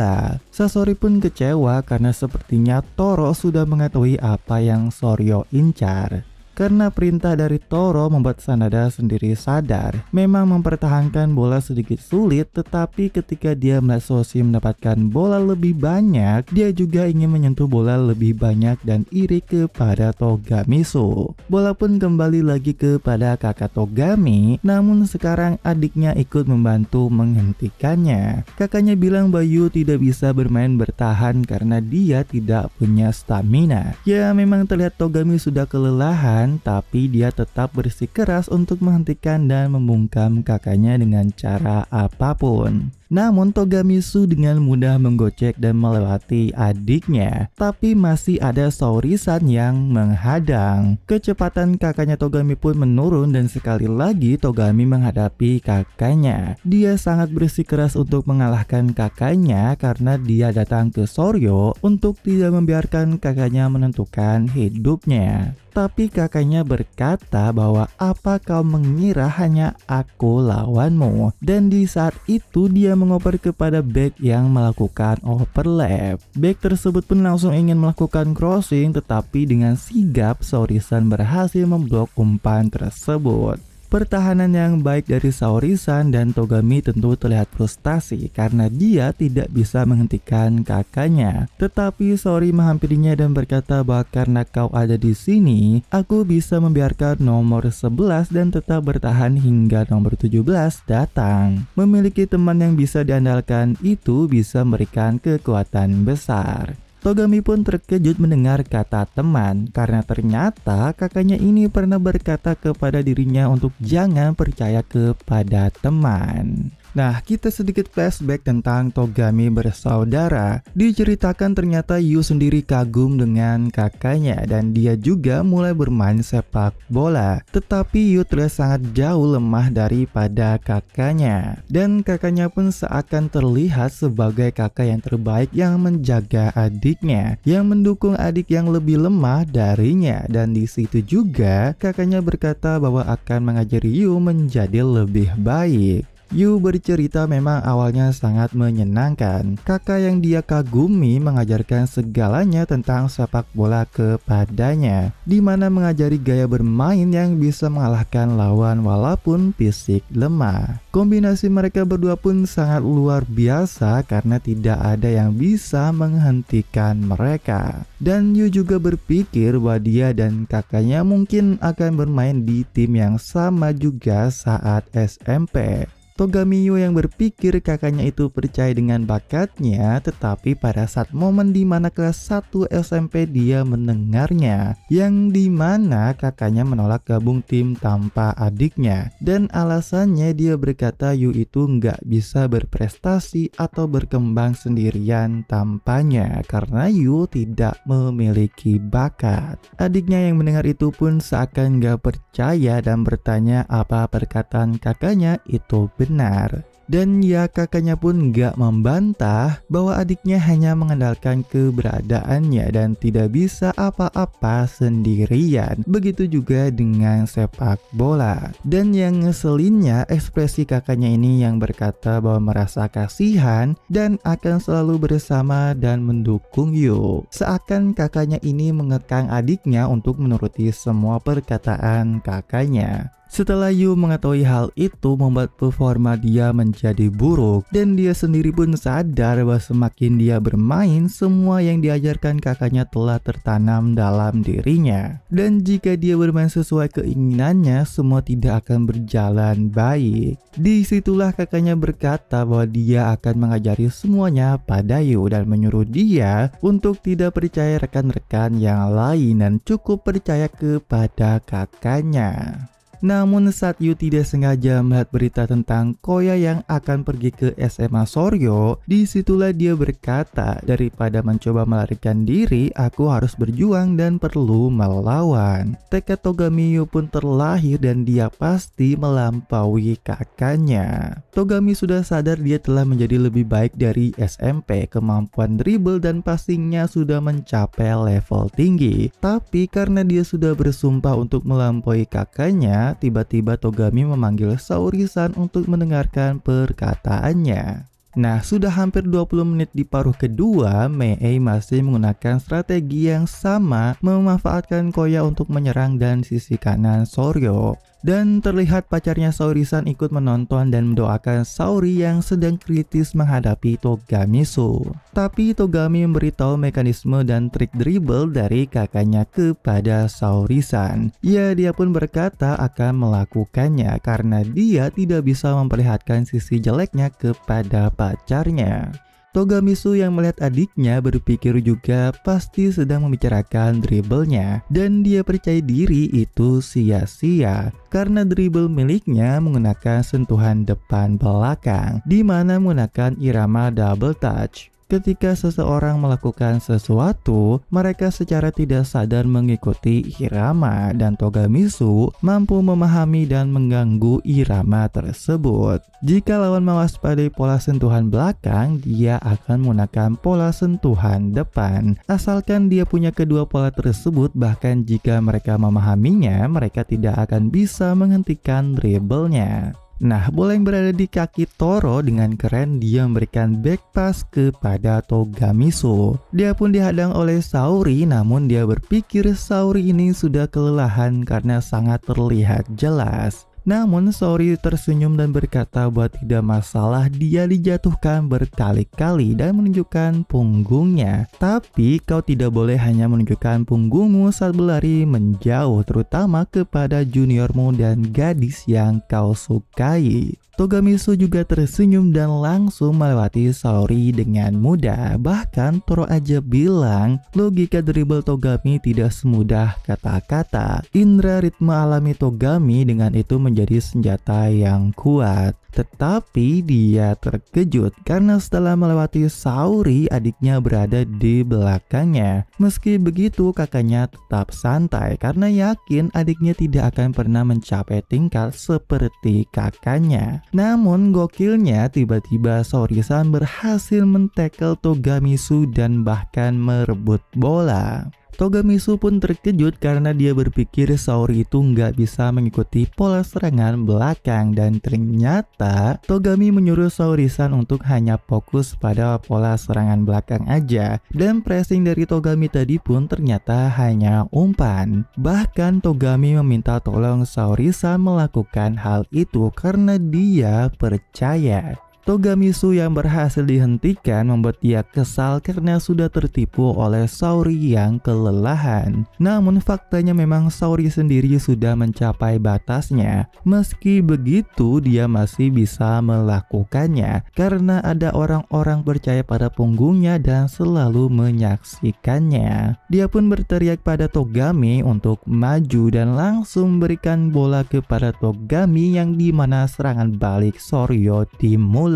S1: Sasori pun kecewa karena sepertinya Toro sudah mengetahui apa yang Soryo incar. Karena perintah dari Toro membuat Sanada sendiri sadar memang mempertahankan bola sedikit sulit, tetapi ketika dia melihat Soshi mendapatkan bola lebih banyak, dia juga ingin menyentuh bola lebih banyak dan iri kepada Togamisu. Bola pun kembali lagi kepada kakak Togami, namun sekarang adiknya ikut membantu menghentikannya. Kakaknya bilang Bayu tidak bisa bermain bertahan karena dia tidak punya stamina. Ya memang terlihat Togami sudah kelelahan, tapi dia tetap bersikeras untuk menghentikan dan membungkam kakaknya dengan cara apapun. Namun Togamisu dengan mudah menggocek dan melewati adiknya, tapi masih ada Saori-san yang menghadang. Kecepatan kakaknya Togami pun menurun dan sekali lagi Togami menghadapi kakaknya. Dia sangat bersikeras untuk mengalahkan kakaknya karena dia datang ke Soryo untuk tidak membiarkan kakaknya menentukan hidupnya. Tapi kakaknya berkata bahwa apa kau mengira hanya aku lawanmu, dan di saat itu dia mengoper kepada back yang melakukan overlap. Back tersebut pun langsung ingin melakukan crossing, tetapi dengan sigap Saori-san berhasil memblok umpan tersebut. Pertahanan yang baik dari Saori-san dan Togami tentu terlihat frustasi karena dia tidak bisa menghentikan kakaknya. Tetapi Saori menghampirinya dan berkata bahwa karena kau ada di sini, aku bisa membiarkan nomor 11 dan tetap bertahan hingga nomor 17 datang. Memiliki teman yang bisa diandalkan itu bisa memberikan kekuatan besar. Togami pun terkejut mendengar kata teman karena ternyata kakaknya ini pernah berkata kepada dirinya untuk jangan percaya kepada teman. Nah, kita sedikit flashback tentang Togami bersaudara. Diceritakan ternyata Yu sendiri kagum dengan kakaknya dan dia juga mulai bermain sepak bola. Tetapi Yu terlihat sangat jauh lemah daripada kakaknya. Dan kakaknya pun seakan terlihat sebagai kakak yang terbaik yang menjaga adiknya, yang mendukung adik yang lebih lemah darinya. Dan di situ juga kakaknya berkata bahwa akan mengajari Yu menjadi lebih baik. Yu bercerita memang awalnya sangat menyenangkan. Kakak yang dia kagumi mengajarkan segalanya tentang sepak bola kepadanya, di mana mengajari gaya bermain yang bisa mengalahkan lawan walaupun fisik lemah. Kombinasi mereka berdua pun sangat luar biasa karena tidak ada yang bisa menghentikan mereka. Dan Yu juga berpikir bahwa dia dan kakaknya mungkin akan bermain di tim yang sama juga saat SMP. Togami Yu yang berpikir kakaknya itu percaya dengan bakatnya, tetapi pada saat momen di mana kelas 1 SMP dia mendengarnya, yang dimana kakaknya menolak gabung tim tanpa adiknya, dan alasannya dia berkata Yu itu nggak bisa berprestasi atau berkembang sendirian tanpanya karena Yu tidak memiliki bakat. Adiknya yang mendengar itu pun seakan nggak percaya dan bertanya apa perkataan kakaknya itu benar. Dan ya kakaknya pun gak membantah bahwa adiknya hanya mengandalkan keberadaannya dan tidak bisa apa-apa sendirian. Begitu juga dengan sepak bola. Dan yang ngeselinnya ekspresi kakaknya ini yang berkata bahwa merasa kasihan dan akan selalu bersama dan mendukung Yu. Seakan kakaknya ini mengekang adiknya untuk menuruti semua perkataan kakaknya. Setelah Yu mengetahui hal itu membuat performa dia menjadi buruk, dan dia sendiri pun sadar bahwa semakin dia bermain, semua yang diajarkan kakaknya telah tertanam dalam dirinya. Dan jika dia bermain sesuai keinginannya, semua tidak akan berjalan baik. Disitulah kakaknya berkata bahwa dia akan mengajari semuanya pada Yu dan menyuruh dia untuk tidak percaya rekan-rekan yang lain dan cukup percaya kepada kakaknya. Namun saat Yu tidak sengaja melihat berita tentang Koya yang akan pergi ke SMA Soryo, disitulah dia berkata, daripada mencoba melarikan diri, aku harus berjuang dan perlu melawan. Tekad Togami Yu pun terlahir dan dia pasti melampaui kakaknya. Togami sudah sadar dia telah menjadi lebih baik dari SMP, kemampuan dribble dan passingnya sudah mencapai level tinggi. Tapi karena dia sudah bersumpah untuk melampaui kakaknya, tiba-tiba Togami memanggil Saori-san untuk mendengarkan perkataannya. Nah, sudah hampir 20 menit di paruh kedua, Mei masih menggunakan strategi yang sama, memanfaatkan Koya untuk menyerang dan sisi kanan Soryo. Dan terlihat pacarnya Saori-san ikut menonton dan mendoakan Saori yang sedang kritis menghadapi Togamisu. Tapi Togami memberitahu mekanisme dan trik dribble dari kakaknya kepada Saori-san. Ya, dia pun berkata akan melakukannya karena dia tidak bisa memperlihatkan sisi jeleknya kepada pacarnya. Togamisu yang melihat adiknya berpikir juga pasti sedang membicarakan dribblenya, dan dia percaya diri itu sia-sia karena dribble miliknya menggunakan sentuhan depan belakang, di mana menggunakan irama double touch. Ketika seseorang melakukan sesuatu, mereka secara tidak sadar mengikuti irama dan Togamisu mampu memahami dan mengganggu irama tersebut. Jika lawan mewaspadai pola sentuhan belakang, dia akan menggunakan pola sentuhan depan. Asalkan dia punya kedua pola tersebut, bahkan jika mereka memahaminya, mereka tidak akan bisa menghentikan dribblenya. Nah, bola yang berada di kaki Toro dengan keren dia memberikan back pass kepada Togamisu. Dia pun dihadang oleh Saori, namun dia berpikir Saori ini sudah kelelahan karena sangat terlihat jelas. Namun Saori tersenyum dan berkata bahwa tidak masalah dia dijatuhkan berkali-kali dan menunjukkan punggungnya. Tapi kau tidak boleh hanya menunjukkan punggungmu saat berlari menjauh, terutama kepada juniormu dan gadis yang kau sukai. Togamisu juga tersenyum dan langsung melewati Saori dengan mudah. Bahkan Toro aja bilang logika dribble Togami tidak semudah kata-kata. Indra ritme alami Togami dengan itu menjadi senjata yang kuat. Tetapi dia terkejut karena setelah melewati Saori, adiknya berada di belakangnya. Meski begitu, kakaknya tetap santai karena yakin adiknya tidak akan pernah mencapai tingkat seperti kakaknya. Namun gokilnya, tiba-tiba Saori-san berhasil men-tackle Togamisu dan bahkan merebut bola. Togamisu pun terkejut karena dia berpikir Saori itu nggak bisa mengikuti pola serangan belakang, dan ternyata Togami menyuruh Saori-san untuk hanya fokus pada pola serangan belakang aja, dan pressing dari Togami tadi pun ternyata hanya umpan. Bahkan Togami meminta tolong Saori-san melakukan hal itu karena dia percaya. Togamisu yang berhasil dihentikan membuat dia kesal karena sudah tertipu oleh Saori yang kelelahan. Namun faktanya memang Saori sendiri sudah mencapai batasnya. Meski begitu dia masih bisa melakukannya karena ada orang-orang percaya pada punggungnya dan selalu menyaksikannya. Dia pun berteriak pada Togami untuk maju dan langsung memberikan bola kepada Togami, yang dimana serangan balik Soryo dimulai.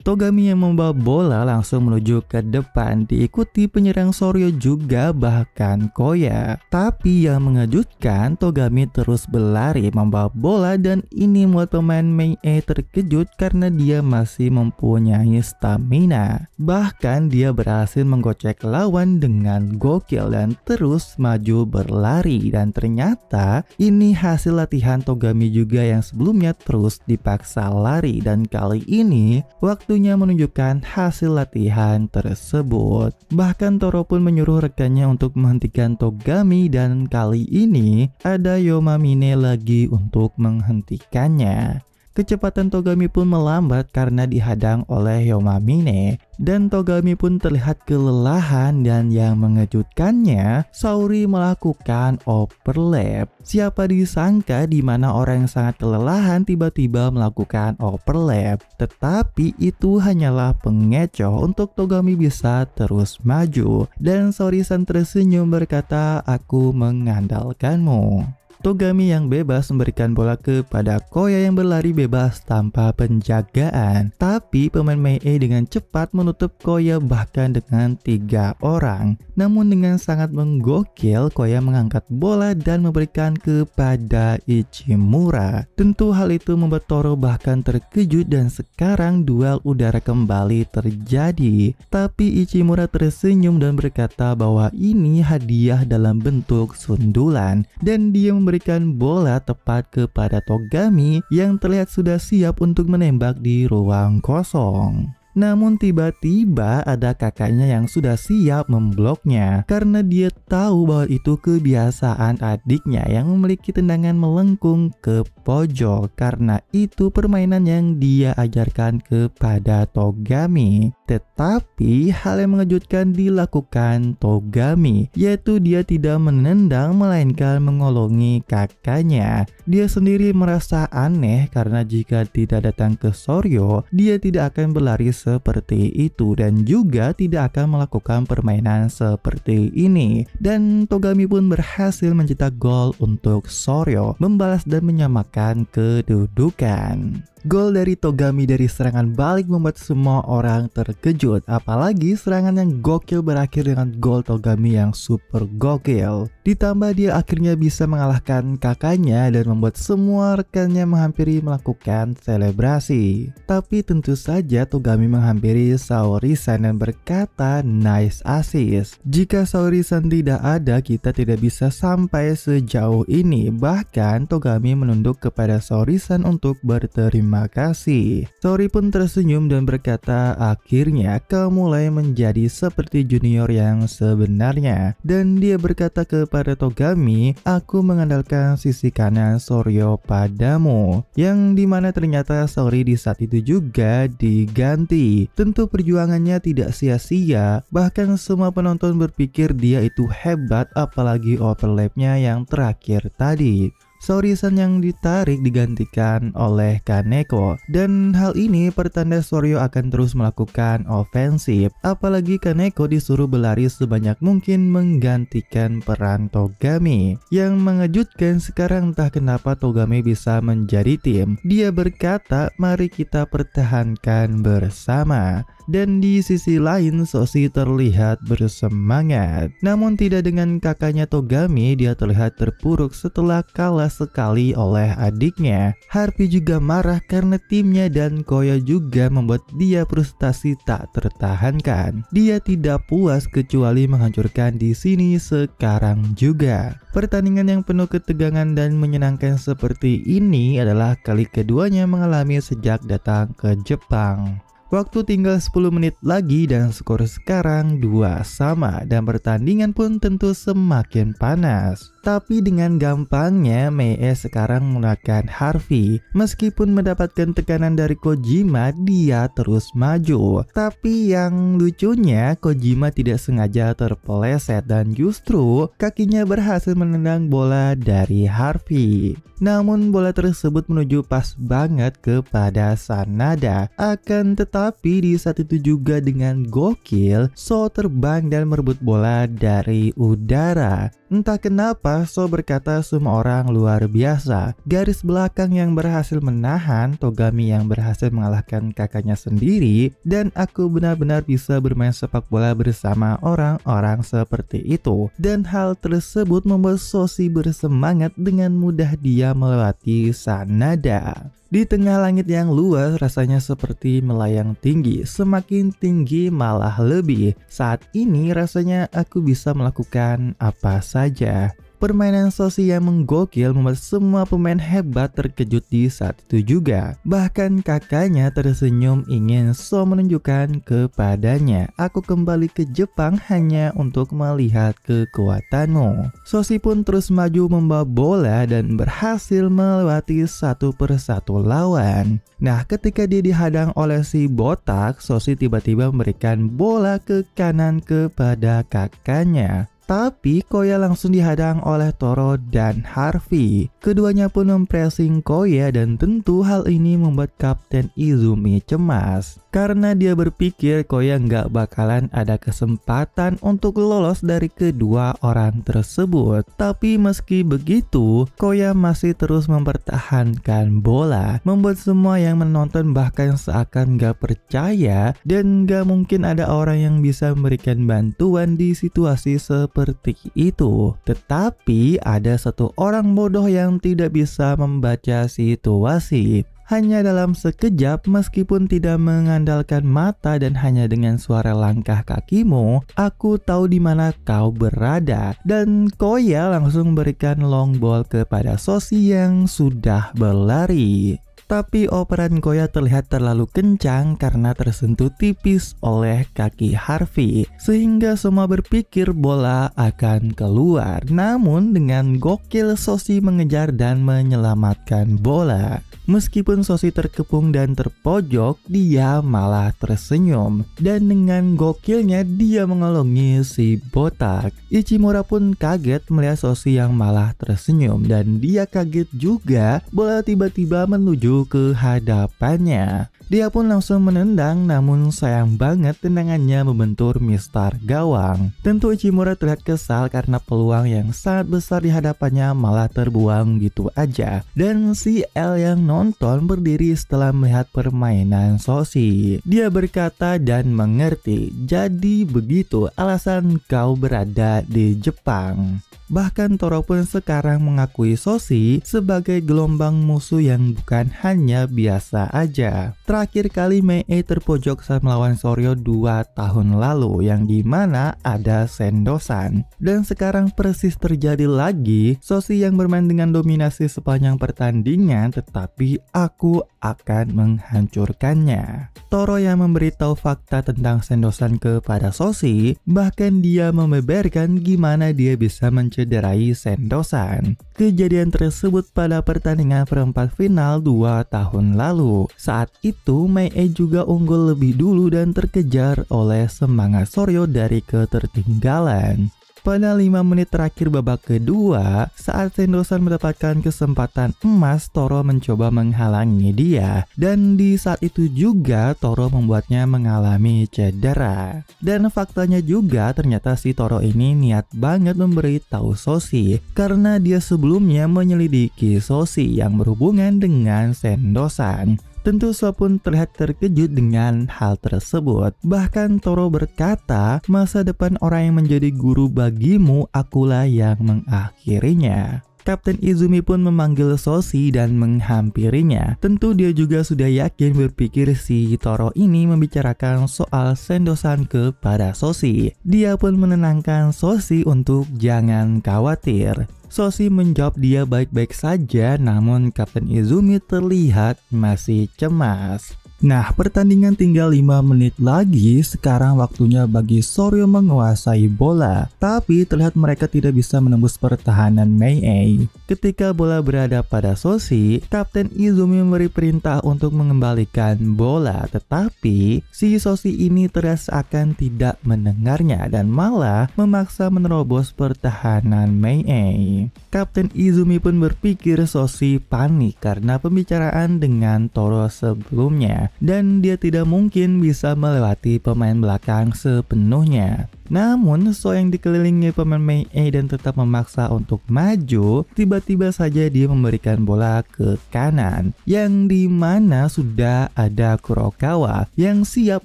S1: Togami yang membawa bola langsung menuju ke depan, diikuti penyerang Soryo juga, bahkan Koya. Tapi yang mengejutkan, Togami terus berlari membawa bola, dan ini membuat pemain Mei terkejut karena dia masih mempunyai stamina. Bahkan dia berhasil menggocek lawan dengan gokil dan terus maju berlari, dan ternyata ini hasil latihan Togami juga yang sebelumnya terus dipaksa lari, dan kali ini waktunya menunjukkan hasil latihan tersebut. Bahkan Toro pun menyuruh rekannya untuk menghentikan Togami, dan kali ini ada Yomamine lagi untuk menghentikannya. Kecepatan Togami pun melambat karena dihadang oleh Yomamine, dan Togami pun terlihat kelelahan, dan yang mengejutkannya Saori melakukan overlap. Siapa disangka di mana orang yang sangat kelelahan tiba-tiba melakukan overlap, tetapi itu hanyalah pengecoh untuk Togami bisa terus maju, dan Saori-san tersenyum berkata, "Aku mengandalkanmu." Togami yang bebas memberikan bola kepada Koya yang berlari bebas tanpa penjagaan. Tapi pemain Mei dengan cepat menutup Koya bahkan dengan 3 orang. Namun dengan sangat menggokil, Koya mengangkat bola dan memberikan kepada Ichimura. Tentu hal itu membuat Toro bahkan terkejut, dan sekarang duel udara kembali terjadi. Tapi Ichimura tersenyum dan berkata bahwa ini hadiah dalam bentuk sundulan, dan dia memberikan bola tepat kepada Togami yang terlihat sudah siap untuk menembak di ruang kosong. Namun tiba-tiba ada kakaknya yang sudah siap membloknya karena dia tahu bahwa itu kebiasaan adiknya yang memiliki tendangan melengkung ke pojok, karena itu permainan yang dia ajarkan kepada Togami. Tetapi hal yang mengejutkan dilakukan Togami, yaitu dia tidak menendang melainkan mengolongi kakaknya. Dia sendiri merasa aneh karena jika tidak datang ke Soryo, dia tidak akan berlari seperti itu dan juga tidak akan melakukan permainan seperti ini. Dan Togami pun berhasil mencetak gol untuk Soryo, membalas dan menyamakan kedudukan. Gol dari Togami dari serangan balik membuat semua orang terkejut, apalagi serangan yang gokil berakhir dengan gol Togami yang super gokil. Ditambah dia akhirnya bisa mengalahkan kakaknya dan membuat semua rekannya menghampiri melakukan selebrasi. Tapi tentu saja Togami menghampiri Saori-san dan berkata, "Nice assist. Jika Saori-san tidak ada, kita tidak bisa sampai sejauh ini." Bahkan Togami menunduk kepada Saori-san untuk berterima kasih. Saori pun tersenyum dan berkata, "Akhirnya kau mulai menjadi seperti junior yang sebenarnya." Dan dia berkata kepada Togami, "Aku mengandalkan sisi kanan Soryo padamu." Yang dimana ternyata Saori di saat itu juga diganti. Tentu perjuangannya tidak sia-sia, bahkan semua penonton berpikir dia itu hebat, apalagi overlapnya yang terakhir tadi. Saori-san yang ditarik digantikan oleh Kaneko, dan hal ini pertanda Soryo akan terus melakukan ofensif, apalagi Kaneko disuruh berlari sebanyak mungkin menggantikan peran Togami. Yang mengejutkan sekarang entah kenapa Togami bisa menjadi tim. Dia berkata, "Mari kita pertahankan bersama." Dan di sisi lain Soshi terlihat bersemangat. Namun tidak dengan kakaknya Togami, dia terlihat terpuruk setelah kalah sekali oleh adiknya. Harvey juga marah karena timnya dan Koya juga membuat dia frustasi tak tertahankan. Dia tidak puas kecuali menghancurkan di sini sekarang juga. Pertandingan yang penuh ketegangan dan menyenangkan seperti ini adalah kali keduanya mengalami sejak datang ke Jepang. Waktu tinggal 10 menit lagi dan skor sekarang 2-2 dan pertandingan pun tentu semakin panas. Tapi dengan gampangnya Mei sekarang menggunakan Harvey. Meskipun mendapatkan tekanan dari Kojima, dia terus maju. Tapi yang lucunya Kojima tidak sengaja terpeleset dan justru kakinya berhasil menendang bola dari Harvey. Namun bola tersebut menuju pas banget kepada Sanada. Akan tetapi di saat itu juga dengan gokil, So terbang dan merebut bola dari udara. Entah kenapa So berkata semua orang luar biasa. Garis belakang yang berhasil menahan, Togami yang berhasil mengalahkan kakaknya sendiri, dan aku benar-benar bisa bermain sepak bola bersama orang-orang seperti itu. Dan hal tersebut membuat Soshi bersemangat dengan mudah dia melewati Sanada. Di tengah langit yang luas rasanya seperti melayang tinggi, semakin tinggi malah lebih. Saat ini rasanya aku bisa melakukan apa saja. Permainan Soshi yang menggokil membuat semua pemain hebat terkejut di saat itu juga. Bahkan kakaknya tersenyum ingin So menunjukkan kepadanya, aku kembali ke Jepang hanya untuk melihat kekuatanmu. Soshi pun terus maju membawa bola dan berhasil melewati satu persatu lawan. Nah, ketika dia dihadang oleh si botak, Soshi tiba-tiba memberikan bola ke kanan kepada kakaknya. Tapi Koya langsung dihadang oleh Toro dan Harvey. Keduanya pun mempressing Koya dan tentu hal ini membuat Kapten Izumi cemas. Karena dia berpikir Koya nggak bakalan ada kesempatan untuk lolos dari kedua orang tersebut. Tapi meski begitu, Koya masih terus mempertahankan bola. Membuat semua yang menonton bahkan seakan nggak percaya dan nggak mungkin ada orang yang bisa memberikan bantuan di situasi seperti itu. Tetapi ada satu orang bodoh yang tidak bisa membaca situasi. Hanya dalam sekejap, meskipun tidak mengandalkan mata dan hanya dengan suara langkah kakimu, aku tahu di mana kau berada. Dan Koya langsung memberikan long ball kepada Soshi yang sudah berlari. Tapi operan Koya terlihat terlalu kencang karena tersentuh tipis oleh kaki Harvey, sehingga semua berpikir bola akan keluar. Namun dengan gokil Soshi mengejar dan menyelamatkan bola. Meskipun Soshi terkepung dan terpojok, dia malah tersenyum. Dan dengan gokilnya dia mengelongi si botak. Ichimura pun kaget melihat Soshi yang malah tersenyum, dan dia kaget juga bola tiba-tiba menuju ke hadapannya. Dia pun langsung menendang, namun sayang banget tendangannya membentur mistar gawang. Tentu Ichimura terlihat kesal karena peluang yang sangat besar di hadapannya malah terbuang gitu aja. Dan si L yang nonton berdiri setelah melihat permainan Soshi. Dia berkata dan mengerti, jadi begitu alasan kau berada di Jepang. Bahkan Toro pun sekarang mengakui Soshi sebagai gelombang musuh yang bukan hanya biasa aja. Terakhir kali Mei terpojok saat melawan Soryo 2 tahun lalu, yang dimana ada Sendosan. Dan sekarang persis terjadi lagi, Soshi yang bermain dengan dominasi sepanjang pertandingan, tetapi aku akan menghancurkannya. Toro yang memberitahu fakta tentang Sendosan kepada Soshi, bahkan dia membeberkan gimana dia bisa mencederai Sendosan. Kejadian tersebut pada pertandingan perempat final 2 tahun lalu. Saat itu Mei juga unggul lebih dulu dan terkejar oleh semangat Soryo dari ketertinggalan. Pada 5 menit terakhir babak kedua, saat Sendosan mendapatkan kesempatan emas, Toro mencoba menghalangi dia. Dan di saat itu juga Toro membuatnya mengalami cedera. Dan faktanya juga ternyata si Toro ini niat banget memberitahu Soshi, karena dia sebelumnya menyelidiki Soshi yang berhubungan dengan Sendosan. Tentu So pun terlihat terkejut dengan hal tersebut. Bahkan Toro berkata, masa depan orang yang menjadi guru bagimu akulah yang mengakhirinya. Kapten Izumi pun memanggil Soshi dan menghampirinya. Tentu dia juga sudah yakin berpikir si Toro ini membicarakan soal Sendosan kepada Soshi. Dia pun menenangkan Soshi untuk jangan khawatir. Soshi menjawab dia baik-baik saja, namun Kapten Izumi terlihat masih cemas. Nah, pertandingan tinggal 5 menit lagi. Sekarang waktunya bagi Soryo menguasai bola. Tapi terlihat mereka tidak bisa menembus pertahanan Mei. Ketika bola berada pada Soshi, Kapten Izumi memberi perintah untuk mengembalikan bola. Tetapi si Soshi ini terlihat seakan tidak mendengarnya dan malah memaksa menerobos pertahanan Mei. Kapten Izumi pun berpikir Soshi panik karena pembicaraan dengan Toro sebelumnya. Dan dia tidak mungkin bisa melewati pemain belakang sepenuhnya. Namun So yang dikelilingi pemain Mei dan tetap memaksa untuk maju, tiba-tiba saja dia memberikan bola ke kanan, yang dimana sudah ada Kurokawa yang siap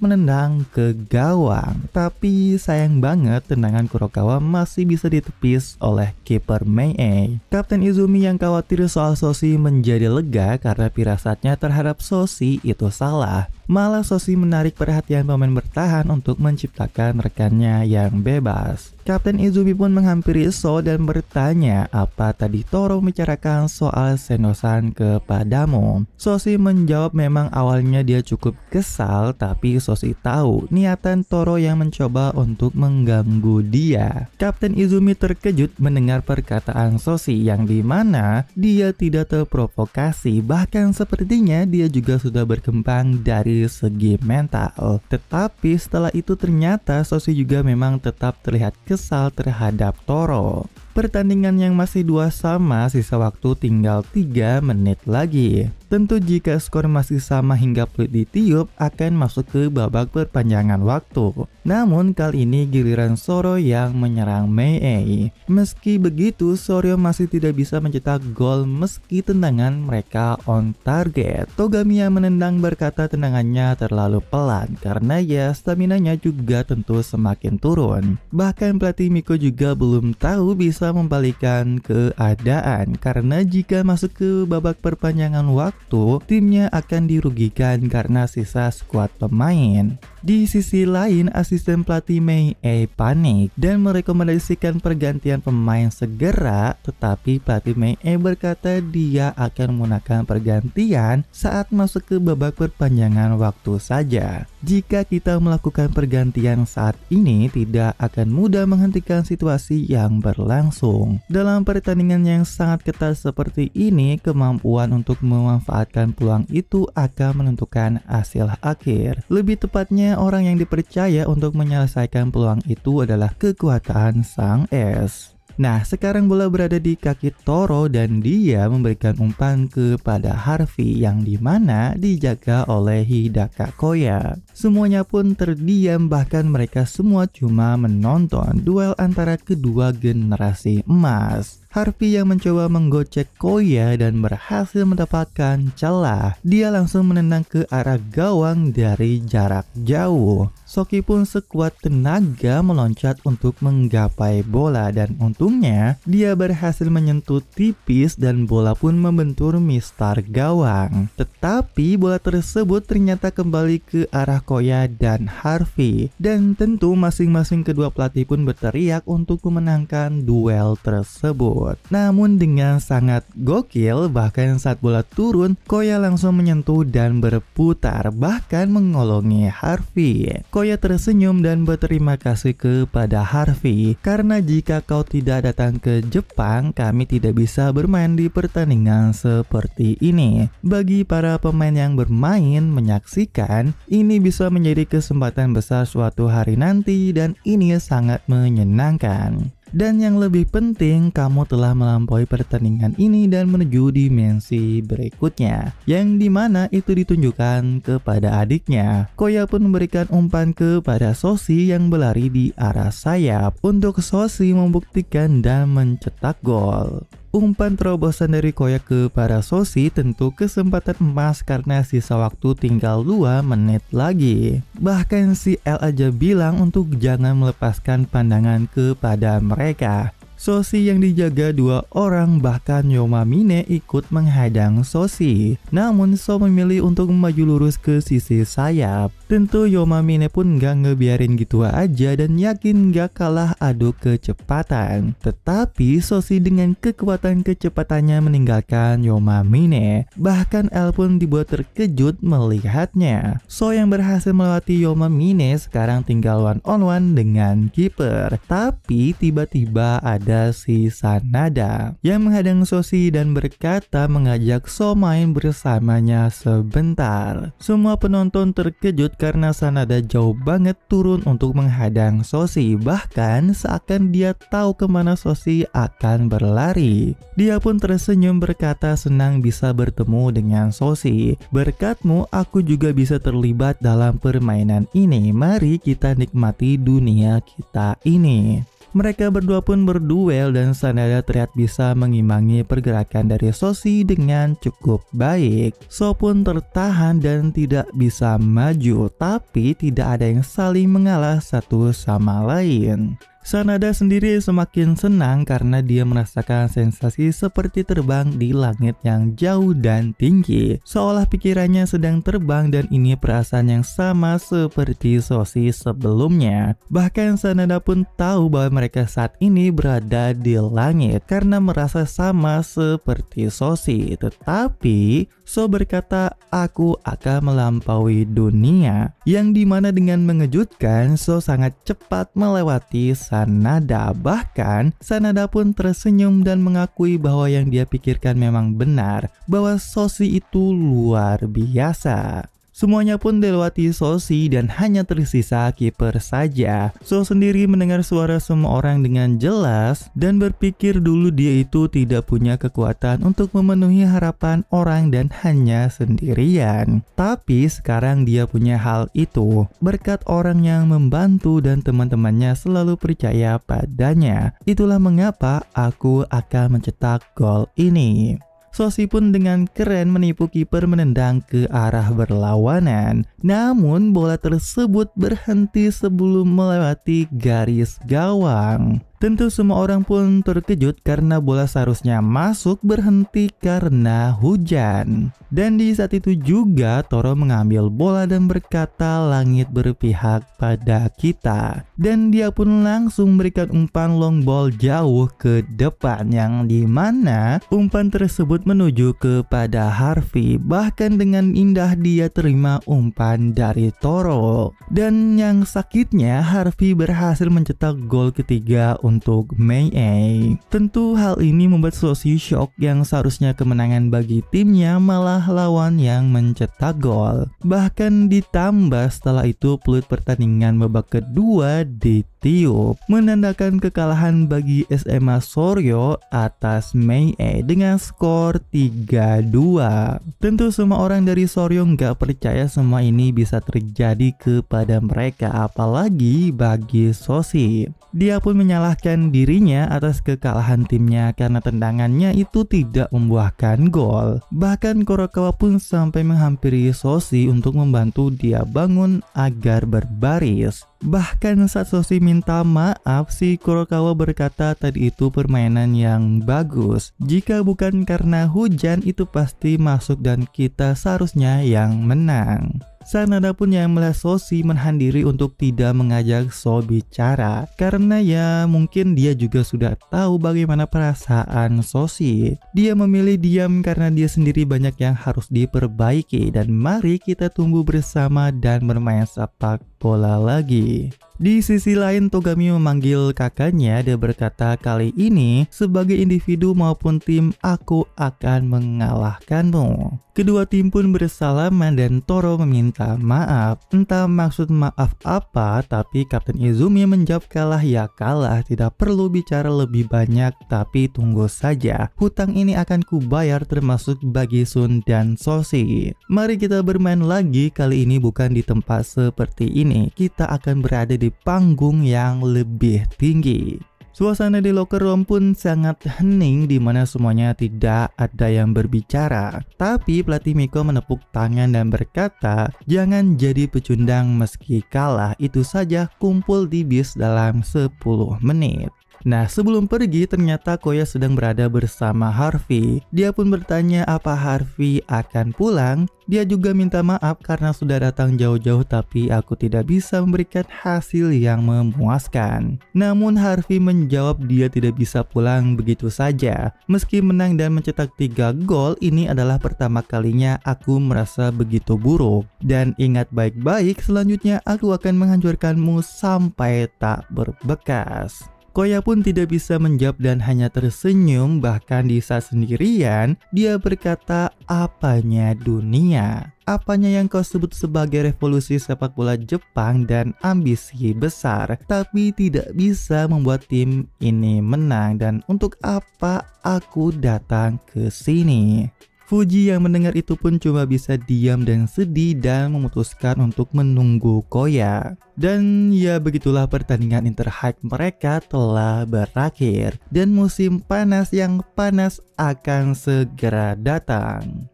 S1: menendang ke gawang. Tapi sayang banget tendangan Kurokawa masih bisa ditepis oleh kiper Mei. Kapten Izumi yang khawatir soal Soshi menjadi lega karena firasatnya terhadap Soshi itu salah. Malah Soshi menarik perhatian pemain bertahan untuk menciptakan rekannya yang bebas. Kapten Izumi pun menghampiri So dan bertanya apa tadi Toro membicarakan soal Sendosan kepadamu. Soshi menjawab memang awalnya dia cukup kesal, tapi Soshi tahu niatan Toro yang mencoba untuk mengganggu dia. Kapten Izumi terkejut mendengar perkataan Soshi yang dimana dia tidak terprovokasi, bahkan sepertinya dia juga sudah berkembang dari segi mental. Tetapi setelah itu ternyata Soshi juga memang tetap terlihat kesal terhadap Toro. Pertandingan yang masih 2-2, sisa waktu tinggal 3 menit lagi. Tentu jika skor masih sama hingga peluit ditiup akan masuk ke babak perpanjangan waktu. Namun kali ini giliran Soryo yang menyerang Mei. Meski begitu, Soryo masih tidak bisa mencetak gol meski tendangan mereka on target. Togamiya menendang berkata tendangannya terlalu pelan karena ya staminanya juga tentu semakin turun. Bahkan pelatih Miko juga belum tahu bisa membalikkan keadaan karena jika masuk ke babak perpanjangan waktu, timnya akan dirugikan karena sisa skuad pemain. Di sisi lain, asisten pelatih Mei panik dan merekomendasikan pergantian pemain segera, tetapi pelatih Mei berkata dia akan menggunakan pergantian saat masuk ke babak perpanjangan waktu saja. Jika kita melakukan pergantian saat ini, tidak akan mudah menghentikan situasi yang berlangsung. Dalam pertandingan yang sangat ketat seperti ini, kemampuan untuk memanfaatkan peluang itu akan menentukan hasil akhir. Lebih tepatnya, orang yang dipercaya untuk menyelesaikan peluang itu adalah kekuatan sang es. Nah, sekarang bola berada di kaki Toro dan dia memberikan umpan kepada Harvey yang dimana dijaga oleh Hidaka Koya. Semuanya pun terdiam, bahkan mereka semua cuma menonton duel antara kedua generasi emas. Harvey yang mencoba menggocek Koya dan berhasil mendapatkan celah. Dia langsung menendang ke arah gawang dari jarak jauh. Soki pun sekuat tenaga meloncat untuk menggapai bola dan untungnya dia berhasil menyentuh tipis dan bola pun membentur mistar gawang. Tetapi bola tersebut ternyata kembali ke arah Koya dan Harvey. Dan tentu masing-masing kedua pelatih pun berteriak untuk memenangkan duel tersebut. Namun dengan sangat gokil, bahkan saat bola turun, Koya langsung menyentuh dan berputar, bahkan mengolongi Harvey. Koya tersenyum dan berterima kasih kepada Harvey, karena jika kau tidak datang ke Jepang, kami tidak bisa bermain di pertandingan seperti ini. Bagi para pemain yang bermain, menyaksikan, ini bisa menjadi kesempatan besar suatu hari nanti dan ini sangat menyenangkan. Dan yang lebih penting, kamu telah melampaui pertandingan ini dan menuju dimensi berikutnya, yang dimana itu ditunjukkan kepada adiknya. Koya pun memberikan umpan kepada Soshi yang berlari di arah sayap untuk Soshi membuktikan dan mencetak gol. Umpan terobosan dari Koyak ke para Soshi tentu kesempatan emas karena sisa waktu tinggal 2 menit lagi. Bahkan si L aja bilang untuk jangan melepaskan pandangan kepada mereka. Soshi yang dijaga 2 orang, bahkan Yomamine ikut menghadang Soshi. Namun So memilih untuk maju lurus ke sisi sayap. Tentu Yomamine pun gak ngebiarin gitu aja dan yakin gak kalah adu kecepatan. Tetapi Soshi dengan kekuatan kecepatannya meninggalkan Yomamine. Bahkan L pun dibuat terkejut melihatnya. So yang berhasil melewati Yomamine sekarang tinggal one on one dengan kiper. Tapi tiba-tiba ada si Sanada yang menghadang Soshi dan berkata mengajak So main bersamanya sebentar. Semua penonton terkejut karena Sanada jauh banget turun untuk menghadang Soshi. Bahkan seakan dia tahu kemana Soshi akan berlari. Dia pun tersenyum berkata senang bisa bertemu dengan Soshi. Berkatmu aku juga bisa terlibat dalam permainan ini. Mari kita nikmati dunia kita ini. Mereka berdua pun berduel dan Sanada terlihat bisa mengimbangi pergerakan dari Soshi dengan cukup baik. So pun tertahan dan tidak bisa maju, tapi tidak ada yang saling mengalah satu sama lain. Sanada sendiri semakin senang karena dia merasakan sensasi seperti terbang di langit yang jauh dan tinggi. Seolah pikirannya sedang terbang dan ini perasaan yang sama seperti Soshi sebelumnya. Bahkan Sanada pun tahu bahwa mereka saat ini berada di langit karena merasa sama seperti Soshi. Tetapi So berkata aku akan melampaui dunia, yang dimana dengan mengejutkan So sangat cepat melewati Sanada. Bahkan Sanada pun tersenyum dan mengakui bahwa yang dia pikirkan memang benar, bahwa Soshi itu luar biasa. Semuanya pun dilewati Soshi dan hanya tersisa kiper saja. So sendiri mendengar suara semua orang dengan jelas dan berpikir dulu dia itu tidak punya kekuatan untuk memenuhi harapan orang dan hanya sendirian. Tapi sekarang dia punya hal itu berkat orang yang membantu dan teman-temannya selalu percaya padanya. Itulah mengapa aku akan mencetak gol ini. Soshi pun dengan keren menipu kiper menendang ke arah berlawanan. Namun bola tersebut berhenti sebelum melewati garis gawang. Tentu semua orang pun terkejut karena bola seharusnya masuk, berhenti karena hujan. Dan di saat itu juga Toro mengambil bola dan berkata langit berpihak pada kita. Dan dia pun langsung memberikan umpan long ball jauh ke depan, yang dimana umpan tersebut menuju kepada Harvey. Bahkan dengan indah dia terima umpan dari Toro. Dan yang sakitnya Harvey berhasil mencetak gol ketiga untuk Mei. Tentu hal ini membuat Soshi shock, yang seharusnya kemenangan bagi timnya malah lawan yang mencetak gol. Bahkan ditambah setelah itu peluit pertandingan babak kedua ditiup, menandakan kekalahan bagi SMA Soryo atas Mei dengan skor 3-2. Tentu semua orang dari Soryo nggak percaya semua ini bisa terjadi kepada mereka, apalagi bagi Soshi. Dia pun menyalahkan dirinya atas kekalahan timnya karena tendangannya itu tidak membuahkan gol. Bahkan Kurokawa pun sampai menghampiri Soshi untuk membantu dia bangun agar berbaris. Bahkan saat Soshi minta maaf, si Kurokawa berkata tadi itu permainan yang bagus. Jika bukan karena hujan itu pasti masuk dan kita seharusnya yang menang. Sanada pun yang melihat Soshi menahan diri untuk tidak mengajak So bicara, karena ya mungkin dia juga sudah tahu bagaimana perasaan Soshi. Dia memilih diam karena dia sendiri banyak yang harus diperbaiki, dan mari kita tunggu bersama dan bermain sepak bola lagi. Di sisi lain Togami memanggil kakaknya. Dia berkata kali ini sebagai individu maupun tim aku akan mengalahkanmu. Kedua tim pun bersalaman dan Toro meminta maaf. Entah maksud maaf apa, tapi Kapten Izumi menjawab kalah ya kalah, tidak perlu bicara lebih banyak, tapi tunggu saja. Hutang ini akan kubayar termasuk bagi Sun dan Soshi. Mari kita bermain lagi, kali ini bukan di tempat seperti ini. Kita akan berada di panggung yang lebih tinggi. Suasana di locker room pun sangat hening di mana semuanya tidak ada yang berbicara. Tapi pelatih Miko menepuk tangan dan berkata, "Jangan jadi pecundang meski kalah, itu saja kumpul di bis dalam 10 menit." Nah, sebelum pergi ternyata Koya sedang berada bersama Harvey. Dia pun bertanya apa Harvey akan pulang. Dia juga minta maaf karena sudah datang jauh-jauh tapi aku tidak bisa memberikan hasil yang memuaskan. Namun Harvey menjawab dia tidak bisa pulang begitu saja. Meski menang dan mencetak 3 gol, ini adalah pertama kalinya aku merasa begitu buruk. Dan ingat baik-baik, selanjutnya aku akan menghancurkanmu sampai tak berbekas. Koya pun tidak bisa menjawab dan hanya tersenyum. Bahkan di saat sendirian, dia berkata, "Apanya dunia? Apanya yang kau sebut sebagai revolusi sepak bola Jepang dan ambisi besar, tapi tidak bisa membuat tim ini menang, dan untuk apa aku datang ke sini?" Fuji yang mendengar itu pun cuma bisa diam dan sedih dan memutuskan untuk menunggu Koya. Dan ya begitulah pertandingan Interhype mereka telah berakhir dan musim panas yang panas akan segera datang.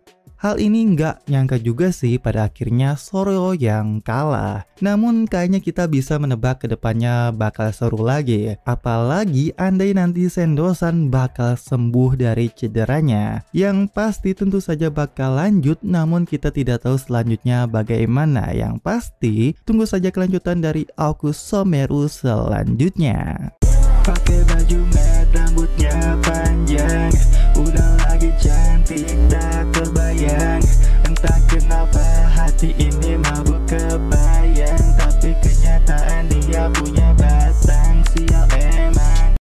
S1: Hal ini nggak nyangka juga sih pada akhirnya Soro yang kalah. Namun kayaknya kita bisa menebak kedepannya bakal seru lagi. Apalagi andai nanti Sendosan bakal sembuh dari cederanya. Yang pasti tentu saja bakal lanjut, namun kita tidak tahu selanjutnya bagaimana. Yang pasti tunggu saja kelanjutan dari Aukus Someru selanjutnya.
S2: Pakai baju merah, rambutnya panjang, udah lagi cantik tak terbayang. Entah kenapa hati ini mabuk